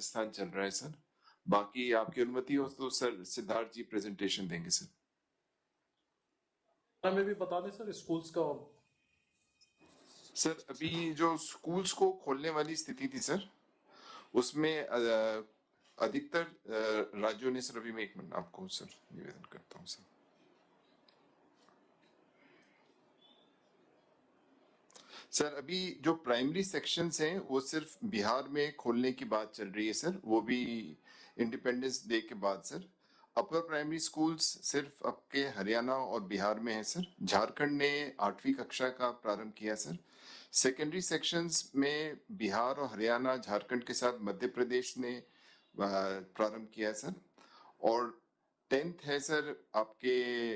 राजस्थान चल रहा है सर। बाकी आपकी अनुमति हो तो सर सिद्धार्थ जी प्रेजेंटेशन देंगे सर। में भी बता दें सर स्कूल्स का। सर अभी जो स्कूल्स को खोलने वाली स्थिति थी सर, उसमें अधिकतर राज्यों ने सर, अभी मैं 1 मिनट आपको सर निवेदन करता हूँ सर। सर अभी जो प्राइमरी सेक्शंस हैं वो सिर्फ बिहार में खोलने की बात चल रही है सर, वो भी इंडिपेंडेंस डे के बाद सर। अपर प्राइमरी स्कूल्स सिर्फ आपके हरियाणा और बिहार में है सर। झारखंड ने 8वीं कक्षा का प्रारंभ किया सर। सेकेंडरी सेक्शंस में बिहार और हरियाणा, झारखंड के साथ मध्य प्रदेश ने प्रारंभ किया है सर। और 10th है सर आपके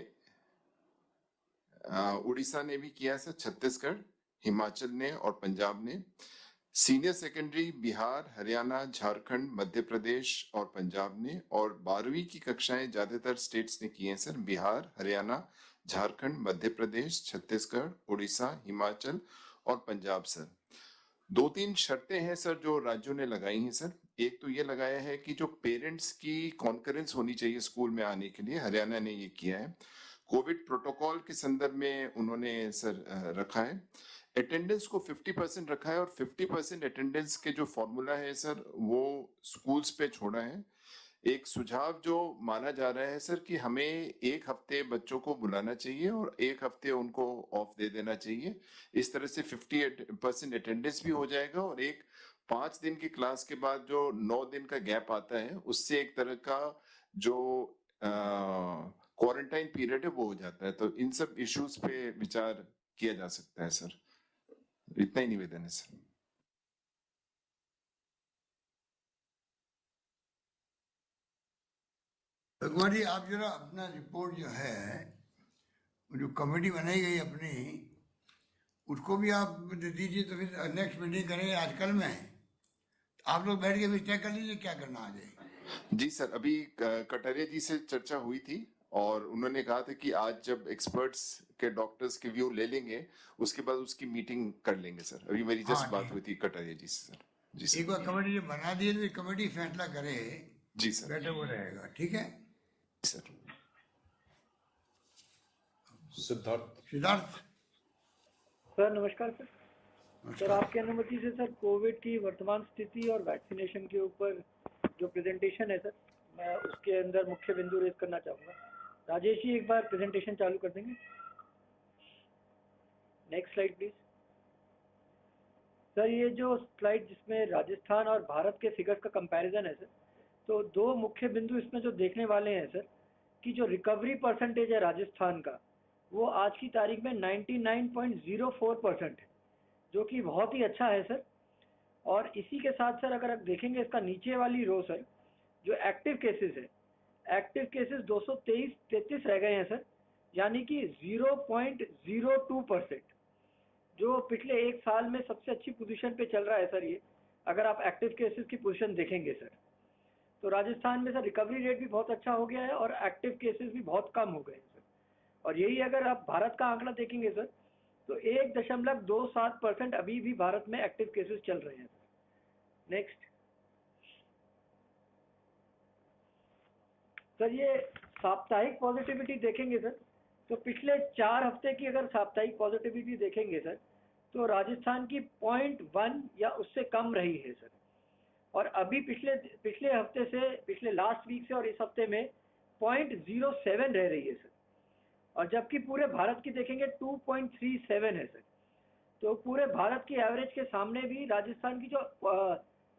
उड़ीसा ने भी किया है सर, छत्तीसगढ़, हिमाचल ने और पंजाब ने। सीनियर सेकेंडरी बिहार, हरियाणा, झारखंड, मध्य प्रदेश और पंजाब ने। और 12वीं की कक्षाएं ज्यादातर स्टेट्स ने की हैं सर, बिहार, हरियाणा, झारखंड, मध्य प्रदेश, छत्तीसगढ़, उड़ीसा, हिमाचल और पंजाब सर। 2-3 शर्तें हैं सर जो राज्यों ने लगाई हैं सर। एक तो ये लगाया है कि जो पेरेंट्स की कॉन्करेंस होनी चाहिए स्कूल में आने के लिए, हरियाणा ने ये किया है। कोविड प्रोटोकॉल के संदर्भ में उन्होंने सर रखा है। अटेंडेंस को 50% रखा है और 50% अटेंडेंस के जो फॉर्मूला है सर वो स्कूल्स पे छोड़ा है। एक सुझाव जो माना जा रहा है सर कि हमें 1 हफ्ते बच्चों को बुलाना चाहिए और 1 हफ्ते उनको ऑफ दे देना चाहिए। इस तरह से 50% अटेंडेंस भी हो जाएगा और एक 5 दिन की क्लास के बाद जो 9 दिन का गैप आता है उससे एक तरह का जो क्वारंटाइन पीरियड है वो हो जाता है। तो इन सब इश्यूज पे विचार किया जा सकता है सर। इतना ही निवेदन है सर। भगवान जी आप जरा अपना रिपोर्ट जो है, जो कमेटी बनाई गई अपनी, उसको भी आप दे दीजिए तो फिर नेक्स्ट मीटिंग करेंगे आजकल में। आप लोग बैठ के फिर तय कर लीजिए क्या करना आ जाए। जी सर, अभी कटारिया जी से चर्चा हुई थी और उन्होंने कहा था कि आज जब एक्सपर्ट्स के डॉक्टर्स के व्यू ले लेंगे उसके बाद उसकी मीटिंग कर लेंगे सर। अभी मेरी जस्ट बात हुई थी कटारिया जी से सर। जी सर। एक बार कमेटी जो बना दिए तो कमेटी फैसला करे। जी सर। बेटर वो रहेगा, ठीक है सर। सिद्धार्थ सर नमस्कार सर। सर आपकी अनुमति से सर कोविड की वर्तमान स्थिति और वैक्सीनेशन के ऊपर जो प्रेजेंटेशन है सर, मैं उसके अंदर मुख्य बिंदु रेज करना चाहूँगा। राजेश जी एक बार प्रेजेंटेशन चालू कर देंगे। Next slide please. सर ये जो स्लाइड जिसमें राजस्थान और भारत के फिगर्स का कंपैरिजन है सर, तो 2 मुख्य बिंदु इसमें जो देखने वाले हैं सर कि जो रिकवरी परसेंटेज है राजस्थान का वो आज की तारीख में 99.04% है, जो कि बहुत ही अच्छा है सर। और इसी के साथ सर अगर आप देखेंगे इसका नीचे वाली रो सर, जो एक्टिव केसेस है, एक्टिव केसेस 223 रह गए हैं सर, यानी कि 0.02%, जो पिछले 1 साल में सबसे अच्छी पोजीशन पे चल रहा है सर ये, अगर आप एक्टिव केसेस की पोजीशन देखेंगे सर। तो राजस्थान में सर रिकवरी रेट भी बहुत अच्छा हो गया है और एक्टिव केसेस भी बहुत कम हो गए हैं सर। और यही अगर आप भारत का आंकड़ा देखेंगे सर तो 1.27% अभी भी भारत में एक्टिव केसेस चल रहे हैं सर। नेक्स्ट सर, ये साप्ताहिक पॉजिटिविटी देखेंगे सर तो पिछले 4 हफ्ते की अगर साप्ताहिक पॉजिटिविटी देखेंगे सर तो राजस्थान की 0.1 या उससे कम रही है सर। और अभी पिछले हफ्ते से, पिछले लास्ट वीक से और इस हफ्ते में 0.07 रह रही है सर। और जबकि पूरे भारत की देखेंगे 2.37 है सर। तो पूरे भारत की एवरेज के सामने भी राजस्थान की जो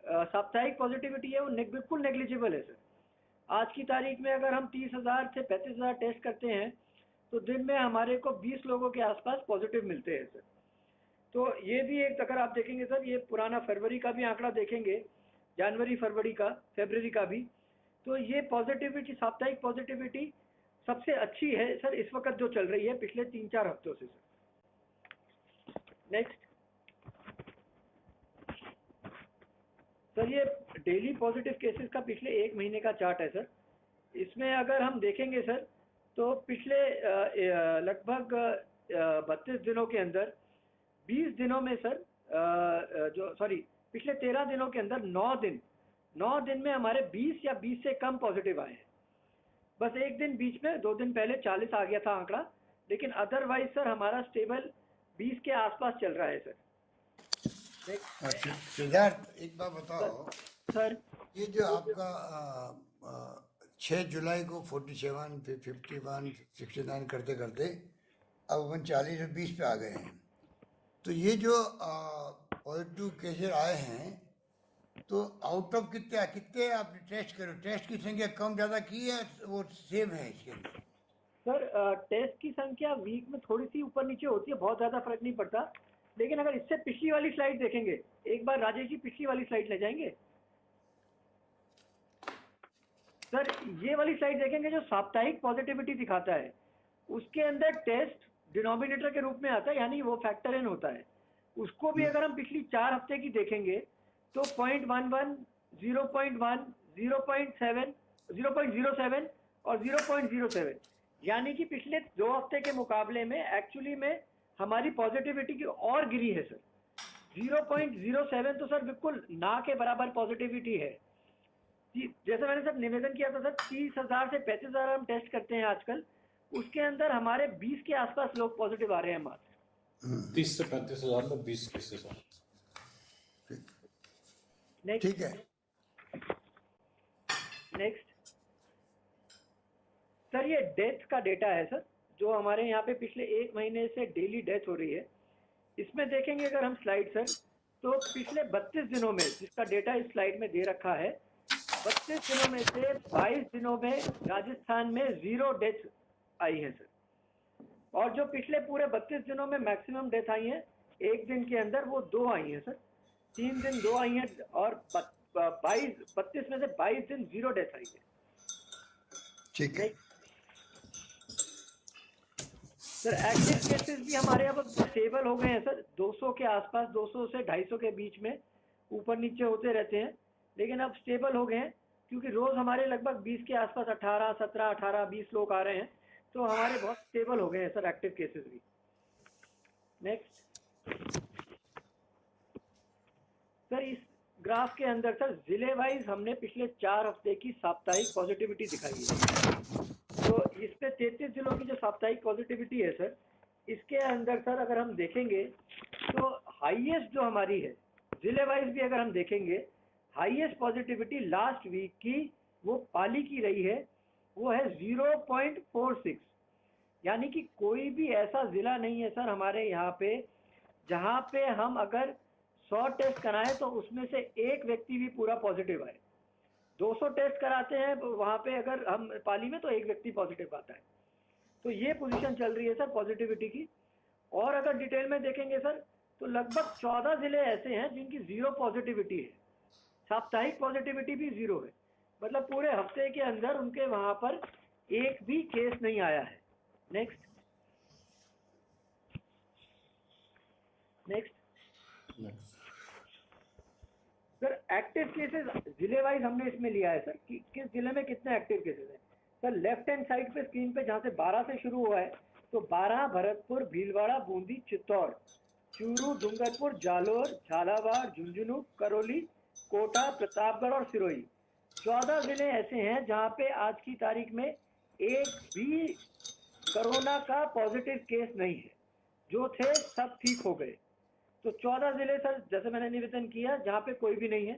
साप्ताहिक पॉजिटिविटी है वो बिल्कुल नेग्लिजिबल है सर। आज की तारीख में अगर हम 30,000 से 35,000 टेस्ट करते हैं तो दिन में हमारे को 20 लोगों के आसपास पॉजिटिव मिलते हैं सर। तो ये भी एक, अगर आप देखेंगे सर, ये पुराना फरवरी का भी आंकड़ा देखेंगे, जनवरी फरवरी का भी, तो ये पॉजिटिविटी, साप्ताहिक पॉजिटिविटी सबसे अच्छी है सर इस वक्त जो चल रही है पिछले 3-4 हफ्तों से सर। नेक्स्ट सर, ये डेली पॉजिटिव केसेस का पिछले 1 महीने का चार्ट है सर। इसमें अगर हम देखेंगे सर तो पिछले लगभग 32 दिनों के अंदर 20 दिनों में सर पिछले 13 दिनों के अंदर 9 दिन 9 दिन में हमारे 20 या 20 से कम पॉजिटिव आए हैं। बस एक दिन बीच में 2 दिन पहले 40 आ गया था आंकड़ा, लेकिन अदरवाइज सर हमारा स्टेबल 20 के आसपास चल रहा है सर। सिद्धार्थ, एक बात बताओ, सर ये जो आपका 6 जुलाई को 47, फिर 51, 69 करते करते अब अपन 40 और 20 पे आ गए हैं। तो ये जो पॉजिटिव केसेस आए हैं, तो आउट ऑफ कितने आपने टेस्ट करो, टेस्ट की संख्या कम ज़्यादा की है वो सेम है इसके लिए? सर टेस्ट की संख्या वीक में थोड़ी सी ऊपर नीचे होती है, बहुत ज़्यादा फर्क नहीं पड़ता। लेकिन अगर इससे पिछली वाली स्लाइड देखेंगे, एक बार राजेश जी पिछली वाली स्लाइड ले जाएंगे सर। ये वाली स्लाइड देखेंगे जो साप्ताहिक पॉजिटिविटी दिखाता है, उसके अंदर टेस्ट डिनोमिनेटर के रूप में आता है, यानी वो फैक्टर इन होता है। उसको भी अगर हम पिछली 4 हफ्ते की देखेंगे तो 0.11, 0.1, 0.7, 0.07 और 0.07, यानी कि पिछले 2 हफ्ते के मुकाबले में एक्चुअली में हमारी पॉजिटिविटी की और गिरी है सर। 0.07 तो सर बिल्कुल ना के बराबर पॉजिटिविटी है। जैसे मैंने सर निवेदन किया था सर, 30,000 से 35,000 हम टेस्ट करते हैं आजकल, उसके अंदर हमारे 20 के आसपास लोग पॉजिटिव आ रहे हैं मात्र। 30 से 35,000 में 20 केसेस हैं। ठीक है। नेक्स्ट सर, ये डेथ का डेटा है सर, जो हमारे यहाँ पे पिछले 1 महीने से डेली डेथ हो रही है। इसमें देखेंगे अगर हम स्लाइड सर, तो पिछले 32 दिनों में, जिसका डेटा इस स्लाइड में दे रखा है, 32 दिनों में से 22 दिनों में राजस्थान में 0 डेथ आई है सर। और जो पिछले पूरे 32 दिनों में मैक्सिमम डेथ आई है एक दिन के अंदर, वो 2 आई है सर। 3 दिन 2 आई हैं और 32 में से 22 दिन 0 डेथ आई है। ठीक है सर, एक्टिव केसेस भी हमारे अब स्टेबल हो गए हैं सर, 200 के आसपास, 200 से 250 के बीच में ऊपर नीचे होते रहते हैं, लेकिन अब स्टेबल हो गए हैं, क्योंकि रोज हमारे लगभग 20 के आसपास 18, 17, 18, 20 लोग आ रहे हैं, तो हमारे बहुत स्टेबल हो गए हैं सर एक्टिव केसेस भी। नेक्स्ट सर, इस ग्राफ के अंदर सर जिले वाइज हमने पिछले 4 हफ्ते की साप्ताहिक पॉजिटिविटी दिखाई है। तो इस पे 33 जिलों की जो साप्ताहिक पॉजिटिविटी है सर, इसके अंदर सर अगर हम देखेंगे तो हाईएस्ट जो हमारी है, जिले वाइज भी अगर हम देखेंगे, हाईएस्ट पॉजिटिविटी लास्ट वीक की वो पाली की रही है, वो है 0.46। यानी कि कोई भी ऐसा जिला नहीं है सर हमारे यहाँ पे जहाँ पे हम अगर 100 टेस्ट कराएं तो उसमें से एक व्यक्ति भी पूरा पॉजिटिव आए। 200 टेस्ट कराते हैं वहाँ पे अगर हम पाली में, तो एक व्यक्ति पॉजिटिव आता है। तो ये पोजीशन चल रही है सर पॉजिटिविटी की। और अगर डिटेल में देखेंगे सर, तो लगभग 14 जिले ऐसे हैं जिनकी 0 पॉजिटिविटी है, साप्ताहिक पॉजिटिविटी भी 0 है, मतलब पूरे हफ्ते के अंदर उनके वहाँ पर एक भी केस नहीं आया है। नेक्स्ट सर, एक्टिव केसेस जिले वाइज हमने इसमें लिया है सर कि किस जिले में कितने एक्टिव केसेस हैं। सर लेफ्ट हैंड साइड पे स्क्रीन पे जहाँ से 12 से शुरू हुआ है, तो 12 भरतपुर, भीलवाड़ा, बूंदी, चित्तौड़, चूरू, डूंगरपुर, जालोर, झालावाड़, झुंझुनू, करौली, कोटा, प्रतापगढ़ और सिरोही, 14 जिले ऐसे हैं जहाँ पे आज की तारीख में एक भी कोरोना का पॉजिटिव केस नहीं है, जो थे सब ठीक हो गए। तो 14 जिले सर, जैसे मैंने निवेदन किया, जहाँ पे कोई भी नहीं है।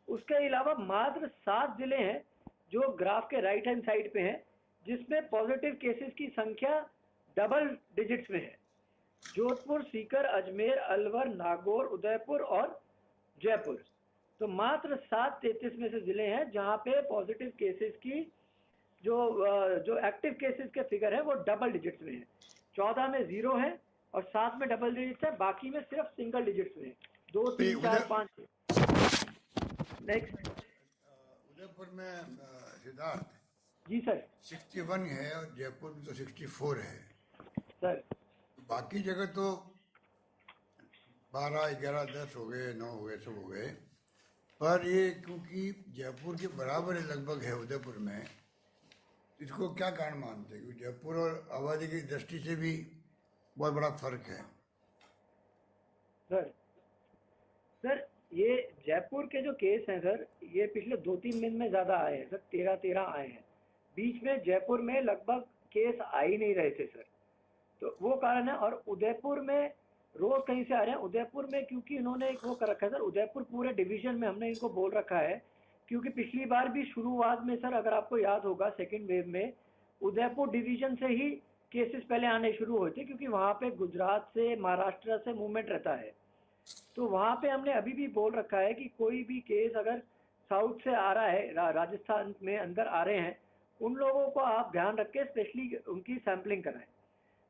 उसके अलावा मात्र 7 जिले हैं जो ग्राफ के राइट हैंड साइड पे हैं, जिसमें पॉजिटिव केसेस की संख्या डबल डिजिट्स में है। जोधपुर, सीकर, अजमेर, अलवर, नागौर, उदयपुर और जयपुर। तो मात्र 7-33 में से जिले हैं जहाँ पे पॉजिटिव केसेस की जो एक्टिव केसेस के फिगर है वो डबल डिजिट्स में है। 14 में 0 है और 7 में डबल डिजिट्स है, बाकी में सिर्फ सिंगल डिजिट्स में है, 2, 3, 4, 5। नेक्स्ट उदयपुर में सिद्धार्थ जी सर। 61 है और जयपुर में तो 64 है सर। बाकी जगह तो 12, 11, 10 हो गए, 9 हो गए, सब हो गए। पर ये क्योंकि जयपुर के बराबर लगभग है उदयपुर में, इसको क्या कारण मानते हैं? क्योंकि जयपुर और आबादी की दृष्टि से भी बहुत बड़ा फर्क है। सर ये जयपुर के जो केस हैं सर, ये पिछले 2-3 दिन में ज़्यादा आए हैं सर, 13 आए हैं। बीच में जयपुर में लगभग केस आ ही नहीं रहे थे सर, तो वो कारण है। और उदयपुर में रोज कहीं से आ रहे हैं। उदयपुर में क्योंकि इन्होंने एक वो कर रखा है सर, उदयपुर पूरे डिवीजन में हमने इनको बोल रखा है, क्योंकि पिछली बार भी शुरुआत में सर, अगर आपको याद होगा सेकेंड वेव में उदयपुर डिवीजन से ही केसेस पहले आने शुरू हुए थे, क्योंकि वहाँ पे गुजरात से महाराष्ट्र से मूवमेंट रहता है। तो वहाँ पे हमने अभी भी बोल रखा है कि कोई भी केस अगर साउथ से आ रहा है, राजस्थान में अंदर आ रहे हैं, उन लोगों को आप ध्यान रख के स्पेशली उनकी सैंपलिंग कराएं।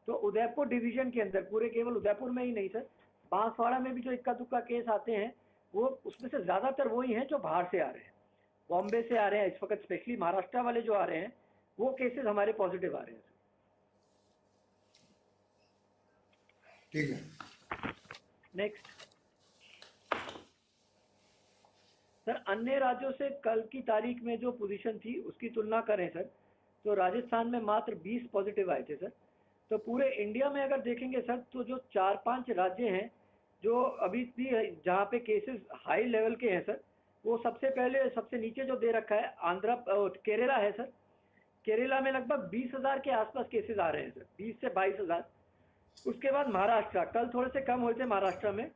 तो उदयपुर डिवीजन के अंदर पूरे, केवल उदयपुर में ही नहीं सर, बांसवाड़ा में भी जो इक्का दुक्का केस आते हैं, वो उसमें से ज़्यादातर वही हैं जो बाहर से आ रहे हैं, बॉम्बे से आ रहे हैं। इस वक्त स्पेशली महाराष्ट्र वाले जो आ रहे हैं, वो केसेस हमारे पॉजिटिव आ रहे हैं सर। ठीक है, नेक्स्ट सर, अन्य राज्यों से कल की तारीख में जो पोजीशन थी उसकी तुलना करें सर, तो राजस्थान में मात्र 20 पॉजिटिव आए थे सर। तो पूरे इंडिया में अगर देखेंगे सर, तो जो 4-5 राज्य हैं जो अभी भी जहाँ पे केसेस हाई लेवल के हैं सर, वो सबसे पहले सबसे नीचे जो दे रखा है केरला है सर। केरला में लगभग 20,000 के आसपास केसेस आ रहे हैं सर, 20 से 22,000। उसके बाद महाराष्ट्र, कल थोड़े से कम हुए थे महाराष्ट्र में,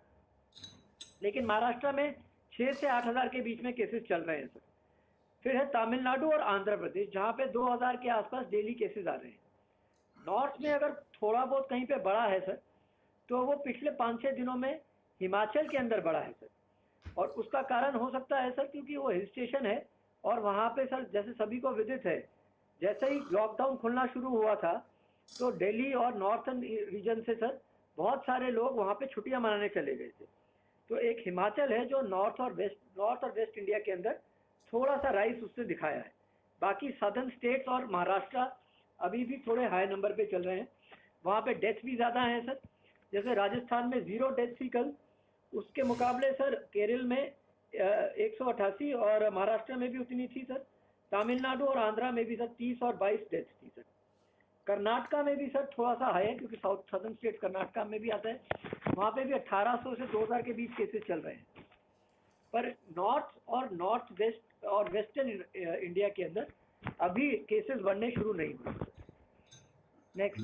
लेकिन महाराष्ट्र में 6 से 8,000 के बीच में केसेस चल रहे हैं सर। फिर है तमिलनाडु और आंध्र प्रदेश, जहाँ पे 2,000 के आसपास डेली केसेस आ रहे हैं। नॉर्थ में अगर थोड़ा बहुत कहीं पे बढ़ा है सर, तो वो पिछले 5-6 दिनों में हिमाचल के अंदर बढ़ा है सर। और उसका कारण हो सकता है सर, क्योंकि वो हिल स्टेशन है और वहाँ पे सर, जैसे सभी को विदित है, जैसे ही लॉकडाउन खुलना शुरू हुआ था, तो दिल्ली और नॉर्थन रीजन से सर बहुत सारे लोग वहाँ पे छुट्टियाँ मनाने चले गए थे। तो एक हिमाचल है जो नॉर्थ और वेस्ट इंडिया के अंदर थोड़ा सा राइस उसने दिखाया है। बाकी सदर्न स्टेट्स और महाराष्ट्र अभी भी थोड़े हाई नंबर पे चल रहे हैं। वहाँ पे डेथ भी ज़्यादा हैं सर, जैसे राजस्थान में 0 डेथ थी कल, उसके मुकाबले सर केरल में 188 और महाराष्ट्र में भी उतनी थी सर। तमिलनाडु और आंध्रा में भी सर 30 और 22 डेथ थी सर। कर्नाटका में भी सर थोड़ा सा हाई है, क्योंकि सदर्न स्टेट कर्नाटका में भी आता है, वहाँ पे भी 1800 से 2000 के बीच केसेस चल रहे हैं। पर नॉर्थ वेस्ट और वेस्टर्न इंडिया के अंदर अभी केसेस बढ़ने शुरू नहीं हुए। नेक्स्ट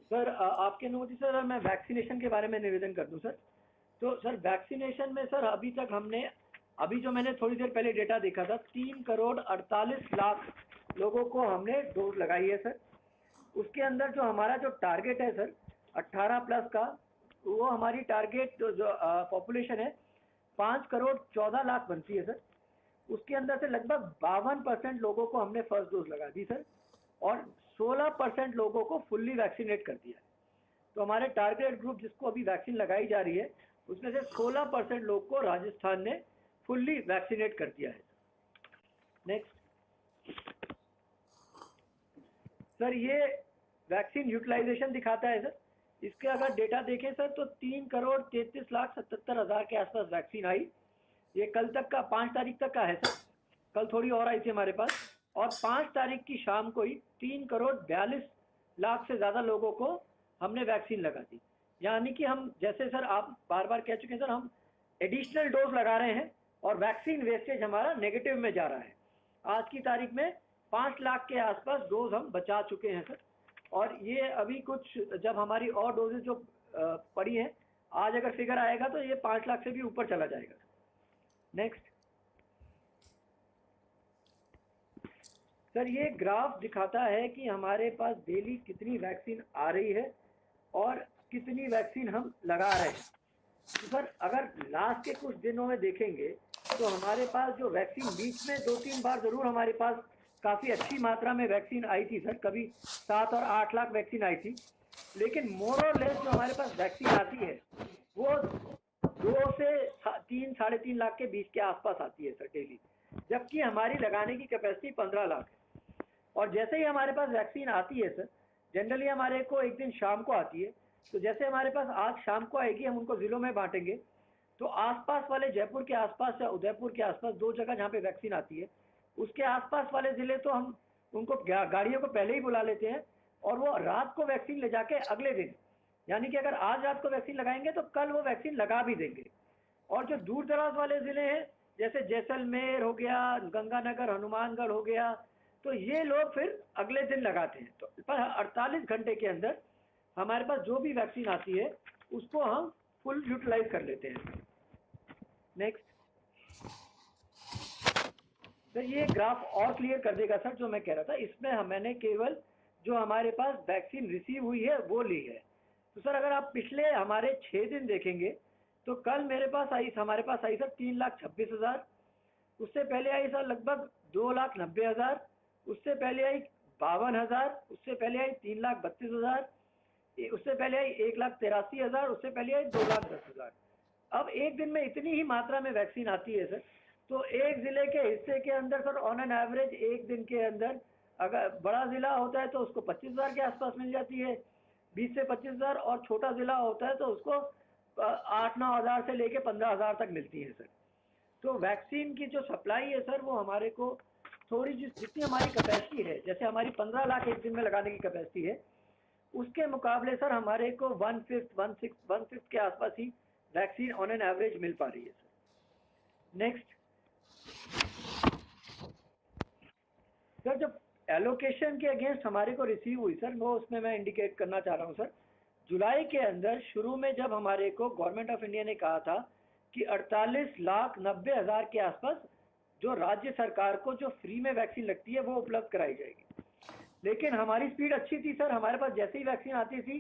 सर, आपके अनुमति सर मैं वैक्सीनेशन के बारे में निवेदन कर दूं सर। तो सर वैक्सीनेशन में सर अभी तक हमने, अभी जो मैंने थोड़ी देर पहले डेटा देखा था, 3,48,00,000 लोगों को हमने डोज लगाई है सर। उसके अंदर जो हमारा जो टारगेट है सर 18 प्लस का, वो हमारी टारगेट जो पॉपुलेशन है 5,14,00,000 बनती है सर। उसके अंदर से लगभग 52% लोगों को हमने फर्स्ट डोज लगा दी सर, और 16% लोगों को फुल्ली वैक्सीनेट कर दिया है। तो हमारे टारगेट ग्रुप जिसको अभी वैक्सीन लगाई जा रही है, उसमें से 16% लोग को राजस्थान ने फुल्ली वैक्सीनेट कर दिया है। नेक्स्ट सर, ये वैक्सीन यूटिलाइजेशन दिखाता है सर। इसके अगर डेटा देखें सर, तो 3,33,77,000 के आसपास वैक्सीन आई। ये कल तक का 5 तारीख तक का है सर, कल थोड़ी और आई थी हमारे पास। और 5 तारीख की शाम को ही 3,42,00,000 से ज़्यादा लोगों को हमने वैक्सीन लगा दी। यानी कि हम, जैसे सर आप बार बार कह चुके हैं सर, हम एडिशनल डोज लगा रहे हैं और वैक्सीन वेस्टेज हमारा नेगेटिव में जा रहा है। आज की तारीख में 5 लाख के आसपास डोज हम बचा चुके हैं सर। और ये अभी कुछ, जब हमारी और डोजेज जो पड़ी हैं, आज अगर फिगर आएगा तो ये 5 लाख से भी ऊपर चला जाएगा। नेक्स्ट सर, ये ग्राफ दिखाता है कि हमारे पास डेली कितनी वैक्सीन आ रही है और कितनी वैक्सीन हम लगा रहे हैं। तो सर अगर लास्ट के कुछ दिनों में देखेंगे, तो हमारे पास जो वैक्सीन बीच में 2-3 बार ज़रूर हमारे पास काफ़ी अच्छी मात्रा में वैक्सीन आई थी सर, कभी 7 और 8 लाख वैक्सीन आई थी। लेकिन मोर और लेस जो हमारे पास वैक्सीन आती है, वो 2 से 3, 3.5 लाख के बीच के आसपास आती है सर डेली, जबकि हमारी लगाने की कैपेसिटी 15 लाख है। और जैसे ही हमारे पास वैक्सीन आती है सर, जनरली हमारे को एक दिन शाम को आती है, तो जैसे हमारे पास आज शाम को आएगी, हम उनको ज़िलों में बांटेंगे। तो आसपास वाले, जयपुर के आसपास या उदयपुर के आसपास 2 जगह जहाँ पे वैक्सीन आती है, उसके आसपास वाले ज़िले तो हम उनको गाड़ियों को पहले ही बुला लेते हैं, और वो रात को वैक्सीन ले जाके अगले दिन यानी कि अगर आज रात को वैक्सीन लगाएंगे तो कल वो वैक्सीन लगा भी देंगे। और जो दूर दराज वाले ज़िले हैं जैसे जैसलमेर हो गया, गंगानगर, हनुमानगढ़ हो गया, तो ये लोग फिर अगले दिन लगाते हैं। तो पर 48 घंटे के अंदर हमारे पास जो भी वैक्सीन आती है उसको हम फुल यूटिलाइज कर लेते हैं। नेक्स्ट सर, ये ग्राफ और क्लियर कर देगा सर जो मैं कह रहा था। इसमें मैंने केवल जो हमारे पास वैक्सीन रिसीव हुई है वो ली है। तो सर अगर आप पिछले हमारे 6 दिन देखेंगे तो कल हमारे पास आई सर 3,26,000, उससे पहले आई सर लगभग 2,90,000, उससे पहले आई 52,000, उससे पहले आई 3,32,000, उससे पहले आई 1,83,000, उससे पहले आई 2,10,000। अब एक दिन में इतनी ही मात्रा में वैक्सीन आती है सर, तो एक ज़िले के हिस्से के अंदर सर ऑन एन एवरेज एक दिन के अंदर अगर बड़ा ज़िला होता है तो उसको 25,000 के आसपास मिल जाती है, 20 से 25,000, और छोटा ज़िला होता है तो उसको 8-9 हज़ार से लेके 15,000 तक मिलती है सर। तो वैक्सीन की जो सप्लाई है सर वो हमारे को थोड़ी जितनी हमारी कैपेसिटी है, जैसे हमारी 15 लाख एक दिन में लगाने की कैपेसिटी है, उसके मुकाबले सर हमारे को 1/5 के आसपास ही वैक्सीन ऑन एन एवरेज मिल पा रही है सर। नेक्स्ट सर, जब एलोकेशन के अगेंस्ट हमारे को रिसीव हुई सर, वो उसमें मैं इंडिकेट करना चाह रहा हूँ सर। जुलाई के अंदर शुरू में जब हमारे को गवर्नमेंट ऑफ इंडिया ने कहा था कि 48,90,000 के आसपास जो राज्य सरकार को जो फ्री में वैक्सीन लगती है वो उपलब्ध कराई जाएगी, लेकिन हमारी स्पीड अच्छी थी सर। हमारे पास जैसे ही वैक्सीन आती थी,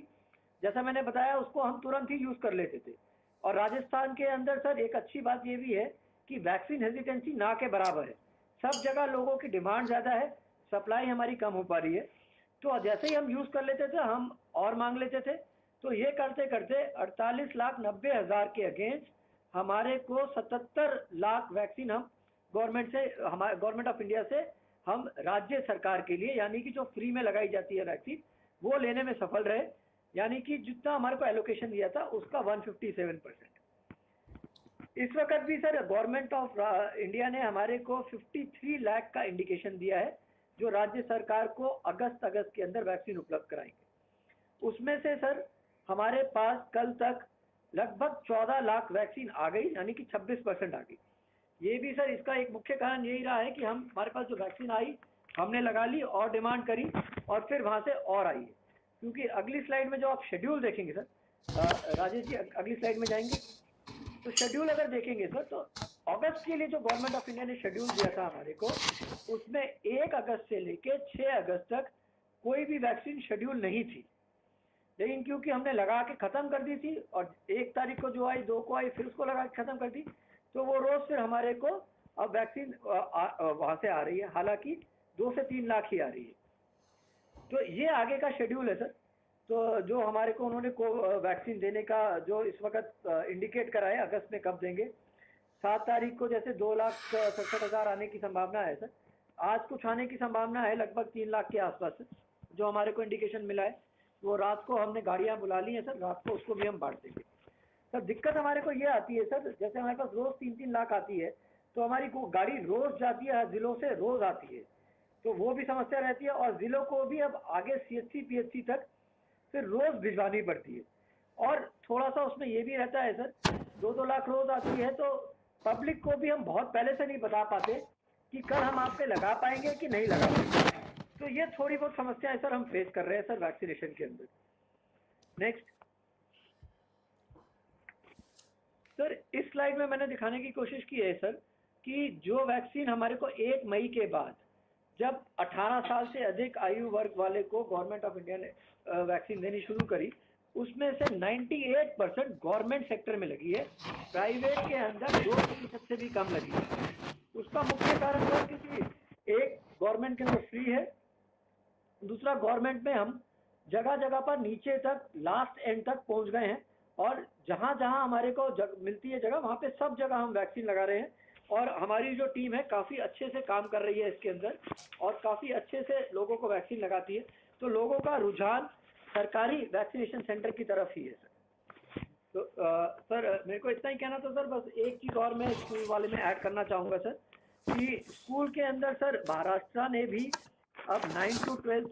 जैसा मैंने बताया, उसको हम तुरंत ही यूज़ कर लेते थे। और राजस्थान के अंदर सर एक अच्छी बात ये भी है कि वैक्सीन हेजिटेंसी ना के बराबर है। सब जगह लोगों की डिमांड ज़्यादा है, सप्लाई हमारी कम हो पा रही है, तो जैसे ही हम यूज़ कर लेते थे हम और मांग लेते थे। तो ये करते करते 48,90,000 के अगेंस्ट हमारे को 77 लाख वैक्सीन हम गवर्नमेंट ऑफ इंडिया से हम राज्य सरकार के लिए, यानी कि जो फ्री में लगाई जाती है वैक्सीन, वो लेने में सफल रहे। यानी कि जितना हमारे को एलोकेशन दिया था उसका 157%। इस वक्त भी सर गवर्नमेंट ऑफ इंडिया ने हमारे को 53 लाख का इंडिकेशन दिया है जो राज्य सरकार को अगस्त के अंदर वैक्सीन उपलब्ध कराएंगे। उसमें से सर हमारे पास कल तक लगभग 14 लाख वैक्सीन आ गई, यानी कि 26% आ गई। ये भी सर इसका एक मुख्य कारण यही रहा है कि हमारे पास जो वैक्सीन आई हमने लगा ली और डिमांड करी और फिर वहाँ से और आई है। क्योंकि अगली स्लाइड में जो आप शेड्यूल देखेंगे सर, राजेश जी अगली स्लाइड में जाएंगे, तो शेड्यूल अगर देखेंगे सर तो अगस्त के लिए जो गवर्नमेंट ऑफ इंडिया ने शेड्यूल दिया था हमारे को, उसमें 1 अगस्त से लेके 6 अगस्त तक कोई भी वैक्सीन शेड्यूल नहीं थी। लेकिन क्योंकि हमने लगा के ख़त्म कर दी थी और 1 तारीख को जो आई, 2 को आई, फिर उसको लगा के ख़त्म कर दी, तो वो रोज़ फिर हमारे को अब वैक्सीन वहाँ से आ रही है। हालांकि 2 से 3 लाख ही आ रही है। तो ये आगे का शेड्यूल है सर। तो जो हमारे को उन्होंने वैक्सीन देने का जो इस वक्त इंडिकेट करा है अगस्त में कब देंगे। 7 तारीख को जैसे 2,67,000 आने की संभावना है सर। आज कुछ आने की संभावना है लगभग 3 लाख के आसपास जो हमारे को इंडिकेशन मिला है। वो रात को हमने गाड़ियाँ बुला ली हैं सर, रात को उसको भी हम बांट देंगे। सर दिक्कत हमारे को ये आती है सर, जैसे हमारे पास रोज़ 3-3 लाख आती है तो हमारी गाड़ी रोज़ जाती है, ज़िलों से रोज़ आती है, तो वो भी समस्या रहती है। और ज़िलों को भी अब आगे CHC PHC तक फिर रोज़ भिजवानी पड़ती है। और थोड़ा सा उसमें ये भी रहता है सर, 2-2 लाख रोज़ आती है तो पब्लिक को भी हम बहुत पहले से नहीं बता पाते कि कल हम आप पे लगा पाएंगे कि नहीं लगा पाएंगे। तो ये थोड़ी बहुत समस्याएं सर हम फेस कर रहे हैं सर वैक्सीनेशन के अंदर। नेक्स्ट सर, इस स्लाइड में मैंने दिखाने की कोशिश की है सर कि जो वैक्सीन हमारे को 1 मई के बाद जब 18 साल से अधिक आयु वर्ग वाले को गवर्नमेंट ऑफ इंडिया ने वैक्सीन देनी शुरू करी, उसमें से 98% गवर्नमेंट सेक्टर में लगी है, प्राइवेट के अंदर 2% से भी कम लगी है। उसका मुख्य कारण सर क्योंकि एक गवर्नमेंट के अंदर फ्री है, दूसरा गवर्नमेंट में हम जगह जगह पर नीचे तक लास्ट एंड तक पहुंच गए हैं और जहां जहां हमारे को मिलती है जगह, वहां पे सब जगह हम वैक्सीन लगा रहे हैं। और हमारी जो टीम है काफ़ी अच्छे से काम कर रही है इसके अंदर और काफ़ी अच्छे से लोगों को वैक्सीन लगाती है। तो लोगों का रुझान सरकारी वैक्सीनेशन सेंटर की तरफ ही है सर। तो सर मेरे को इतना ही कहना था सर। बस एक चीज़ और मैं स्कूल वाले में ऐड करना चाहूँगा सर कि स्कूल के अंदर सर महाराष्ट्र ने भी अब 9 to 12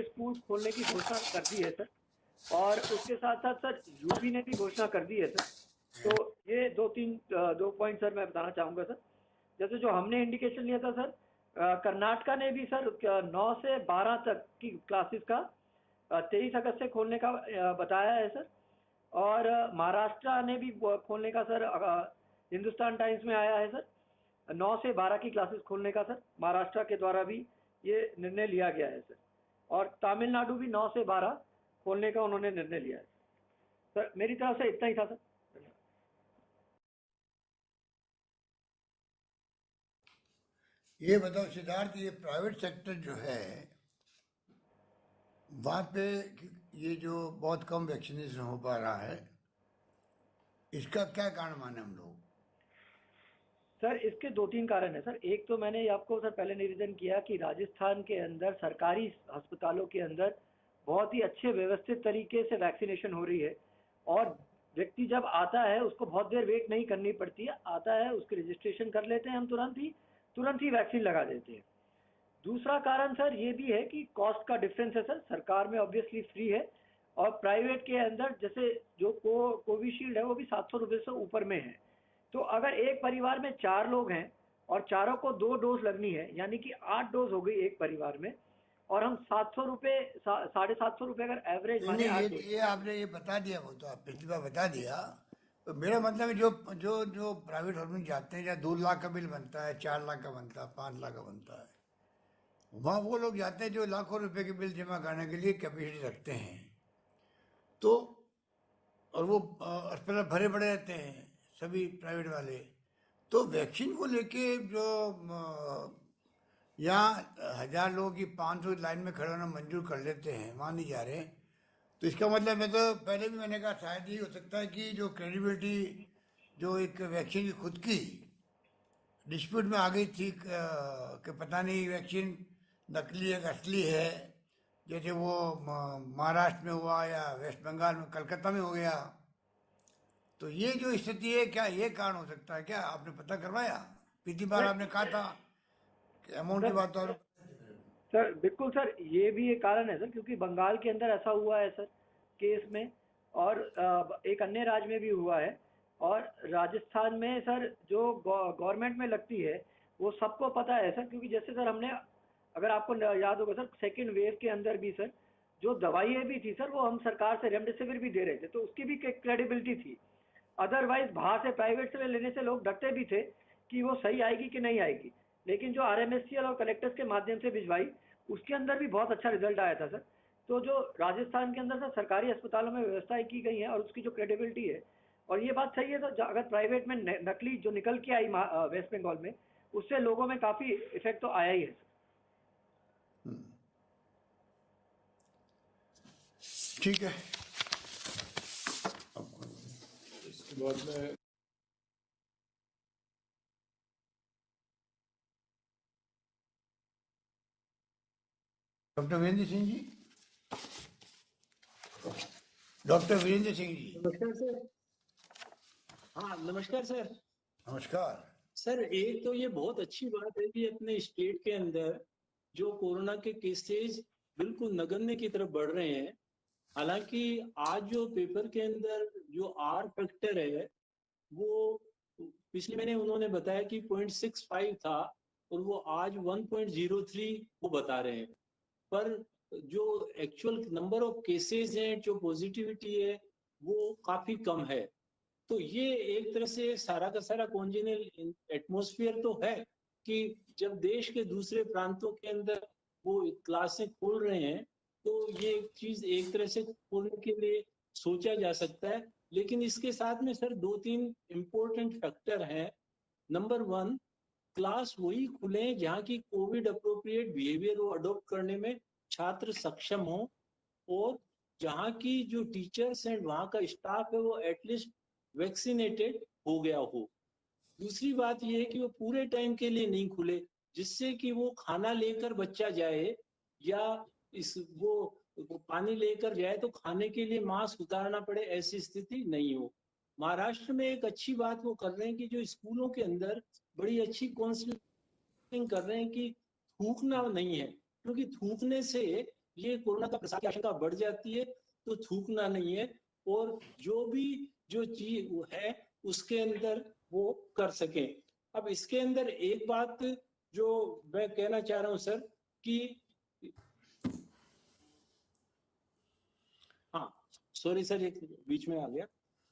स्कूल खोलने की घोषणा कर दी है सर। और उसके साथ साथ सर यूपी ने भी घोषणा कर दी है सर। तो ये दो पॉइंट सर मैं बताना चाहूँगा सर। जैसे जो हमने इंडिकेशन लिया था सर, कर्नाटका ने भी सर 9 से 12 तक की क्लासेस का 23 अगस्त से खोलने का बताया है सर। और महाराष्ट्र ने भी खोलने का सर हिंदुस्तान टाइम्स में आया है सर, 9 से 12 की क्लासेस खोलने का सर महाराष्ट्र के द्वारा भी ये निर्णय लिया गया है सर। और तमिलनाडु भी 9 से 12 खोलने का उन्होंने निर्णय लिया है सर। मेरी तरफ से इतना ही था सर। ये बताओ सिद्धार्थ, ये प्राइवेट सेक्टर जो है वहाँ पे ये जो बहुत कम वैक्सीनेशन हो पा रहा है, इसका क्या कारण माने हम लोग? सर इसके 2-3 कारण है सर। एक तो मैंने आपको सर पहले निवेदन किया कि राजस्थान के अंदर सरकारी अस्पतालों के अंदर बहुत ही अच्छे व्यवस्थित तरीके से वैक्सीनेशन हो रही है, और व्यक्ति जब आता है उसको बहुत देर वेट नहीं करनी पड़ती है, आता है उसकी रजिस्ट्रेशन कर लेते हैं हम, तुरंत ही वैक्सीन लगा देते हैं। दूसरा कारण सर ये भी है कि कॉस्ट का डिफरेंस है सर। सरकार में ऑब्वियसली फ्री है, और प्राइवेट के अंदर जैसे जो कोविशील्ड है वो भी 700 रुपये से ऊपर में है। तो अगर एक परिवार में 4 लोग हैं और चारों को 2 डोज लगनी है, यानी कि 8 डोज हो गई एक परिवार में, और हम 700 रुपये 750 रुपये अगर एवरेज माने ये आपने ये बता दिया, वो तो आप पिछली बार बता दिया। तो मेरा मतलब है जो जो जो प्राइवेट हॉस्पिटल जाते हैं, जहाँ 2 लाख का बिल बनता है, 4 लाख का बनता है, 5 लाख का बनता है, वहाँ वो लोग जाते हैं जो लाखों रुपए के बिल जमा करने के लिए कैपेसिटी रखते हैं। तो और वो अस्पताल भरे पड़े रहते हैं सभी प्राइवेट वाले। तो वैक्सीन को लेके जो यहाँ 1000 लोगों की 500 लाइन में खड़े होना मंजूर कर लेते हैं, वहाँ नहीं जा रहे। तो इसका मतलब, मैं तो पहले भी मैंने कहा शायद ये हो सकता है कि जो क्रेडिबिलिटी जो एक वैक्सीन की खुद की डिस्प्यूट में आ गई थी कि पता नहीं वैक्सीन नकली है असली है, जैसे वो महाराष्ट्र में हुआ या वेस्ट बंगाल में, कलकत्ता में हो गया। तो ये जो स्थिति है, क्या ये कारण हो सकता है? क्या आपने पता करवाया? पिछली बार आपने कहा था कि अमाउंट की बात। और सर बिल्कुल सर, ये भी एक कारण है सर, क्योंकि बंगाल के अंदर ऐसा हुआ है सर केस में, और एक अन्य राज्य में भी हुआ है, और राजस्थान में सर जो गवर्नमेंट में लगती है वो सबको पता है सर। क्योंकि जैसे सर हमने, अगर आपको याद होगा सर, सेकेंड वेव के अंदर भी सर जो दवाइयाँ भी थी सर वो हम सरकार से रेमडेसिविर भी दे रहे थे, तो उसकी भी क्रेडिबिलिटी थी। अदरवाइज बाहर से प्राइवेट से लेने से लोग डरते भी थे कि वो सही आएगी कि नहीं आएगी, लेकिन जो RMSCL और कलेक्टर्स के माध्यम से भिजवाई उसके अंदर भी बहुत अच्छा रिजल्ट आया था सर। तो जो राजस्थान के अंदर सर सरकारी अस्पतालों में व्यवस्थाएं की गई हैं और उसकी जो क्रेडिबिलिटी है, और ये बात सही है सर, अगर प्राइवेट में नकली जो निकल के आई वेस्ट बंगाल में, उससे लोगों में काफ़ी इफेक्ट तो आया ही है सर। ठीक है, इसके बाद में डॉक्टर वीरेंद्र सिंह जी, डॉक्टर वीरेंद्र सिंह जी। नमस्कार सर। हाँ नमस्कार सर। नमस्कार सर, एक तो ये बहुत अच्छी बात है कि अपने स्टेट के अंदर जो कोरोना के केसेस बिल्कुल नगण्य की तरफ बढ़ रहे हैं। हालांकि आज जो पेपर के अंदर जो R फैक्टर है वो पिछले महीने उन्होंने बताया कि 0.65 था, और वो आज 1.03 वो बता रहे हैं। पर जो एक्चुअल नंबर ऑफ केसेस हैं, जो पॉजिटिविटी है, वो काफी कम है। तो ये एक तरह से सारा का सारा कॉन्जेनियल एटमॉस्फेयर तो है कि जब देश के दूसरे प्रांतों के अंदर वो क्लासें खोल रहे हैं, तो ये चीज एक तरह से खोलने के लिए सोचा जा सकता है। लेकिन इसके साथ में सर 2-3 इम्पोर्टेंट फैक्टर हैं। नंबर 1, क्लास वही खुले जहाँ की कोविड अप्रोप्रिएट बिहेवियर को अडॉप्ट करने में छात्र सक्षम हो, और जहाँ की जो टीचर्स एंड वहाँ का स्टाफ है वो एटलीस्ट वैक्सीनेटेड हो गया हो। दूसरी बात ये है कि वो पूरे टाइम के लिए नहीं खुले, जिससे कि वो खाना लेकर बच्चा जाए या वो पानी लेकर जाए तो खाने के लिए मास्क उतारना पड़े, ऐसी स्थिति नहीं हो। महाराष्ट्र में एक अच्छी बात वो कर रहे हैं कि जो स्कूलों के अंदर बड़ी अच्छी काउंसलिंग कर रहे हैं कि थूकना नहीं है, क्योंकि थूकने से ये कोरोना का प्रसार की आशंका बढ़ जाती है। तो थूकना नहीं है, और जो भी जो चीज है उसके अंदर वो कर सकें। अब इसके अंदर एक बात जो मैं कहना चाह रहा हूं सर कि हाँ, सॉरी सर, एक बीच में आ गया।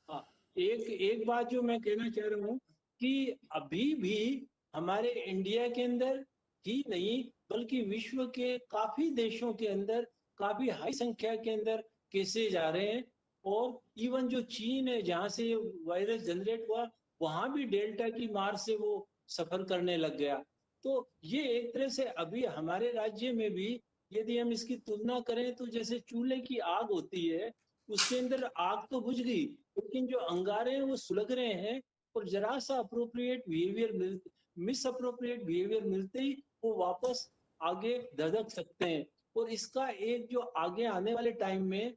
हाँ, एक बात जो मैं कहना चाह रहा हूँ कि अभी भी हमारे इंडिया के अंदर ही नहीं बल्कि विश्व के काफी देशों के अंदर काफी हाई संख्या के अंदर केसेज आ रहे हैं, और इवन जो चीन है जहां से ये वायरस जनरेट हुआ वहां भी डेल्टा की मार से वो सफर करने लग गया। तो ये एक तरह से अभी हमारे राज्य में भी यदि हम इसकी तुलना करें तो जैसे चूल्हे की आग होती है, उसके अंदर आग तो बुझ गई लेकिन जो अंगारे हैं वो सुलग रहे हैं, और जरा सा appropriate behaviour miss appropriate behaviour मिलते ही वो वापस आगे धधक सकते हैं। और इसका एक जो आगे आने वाले टाइम में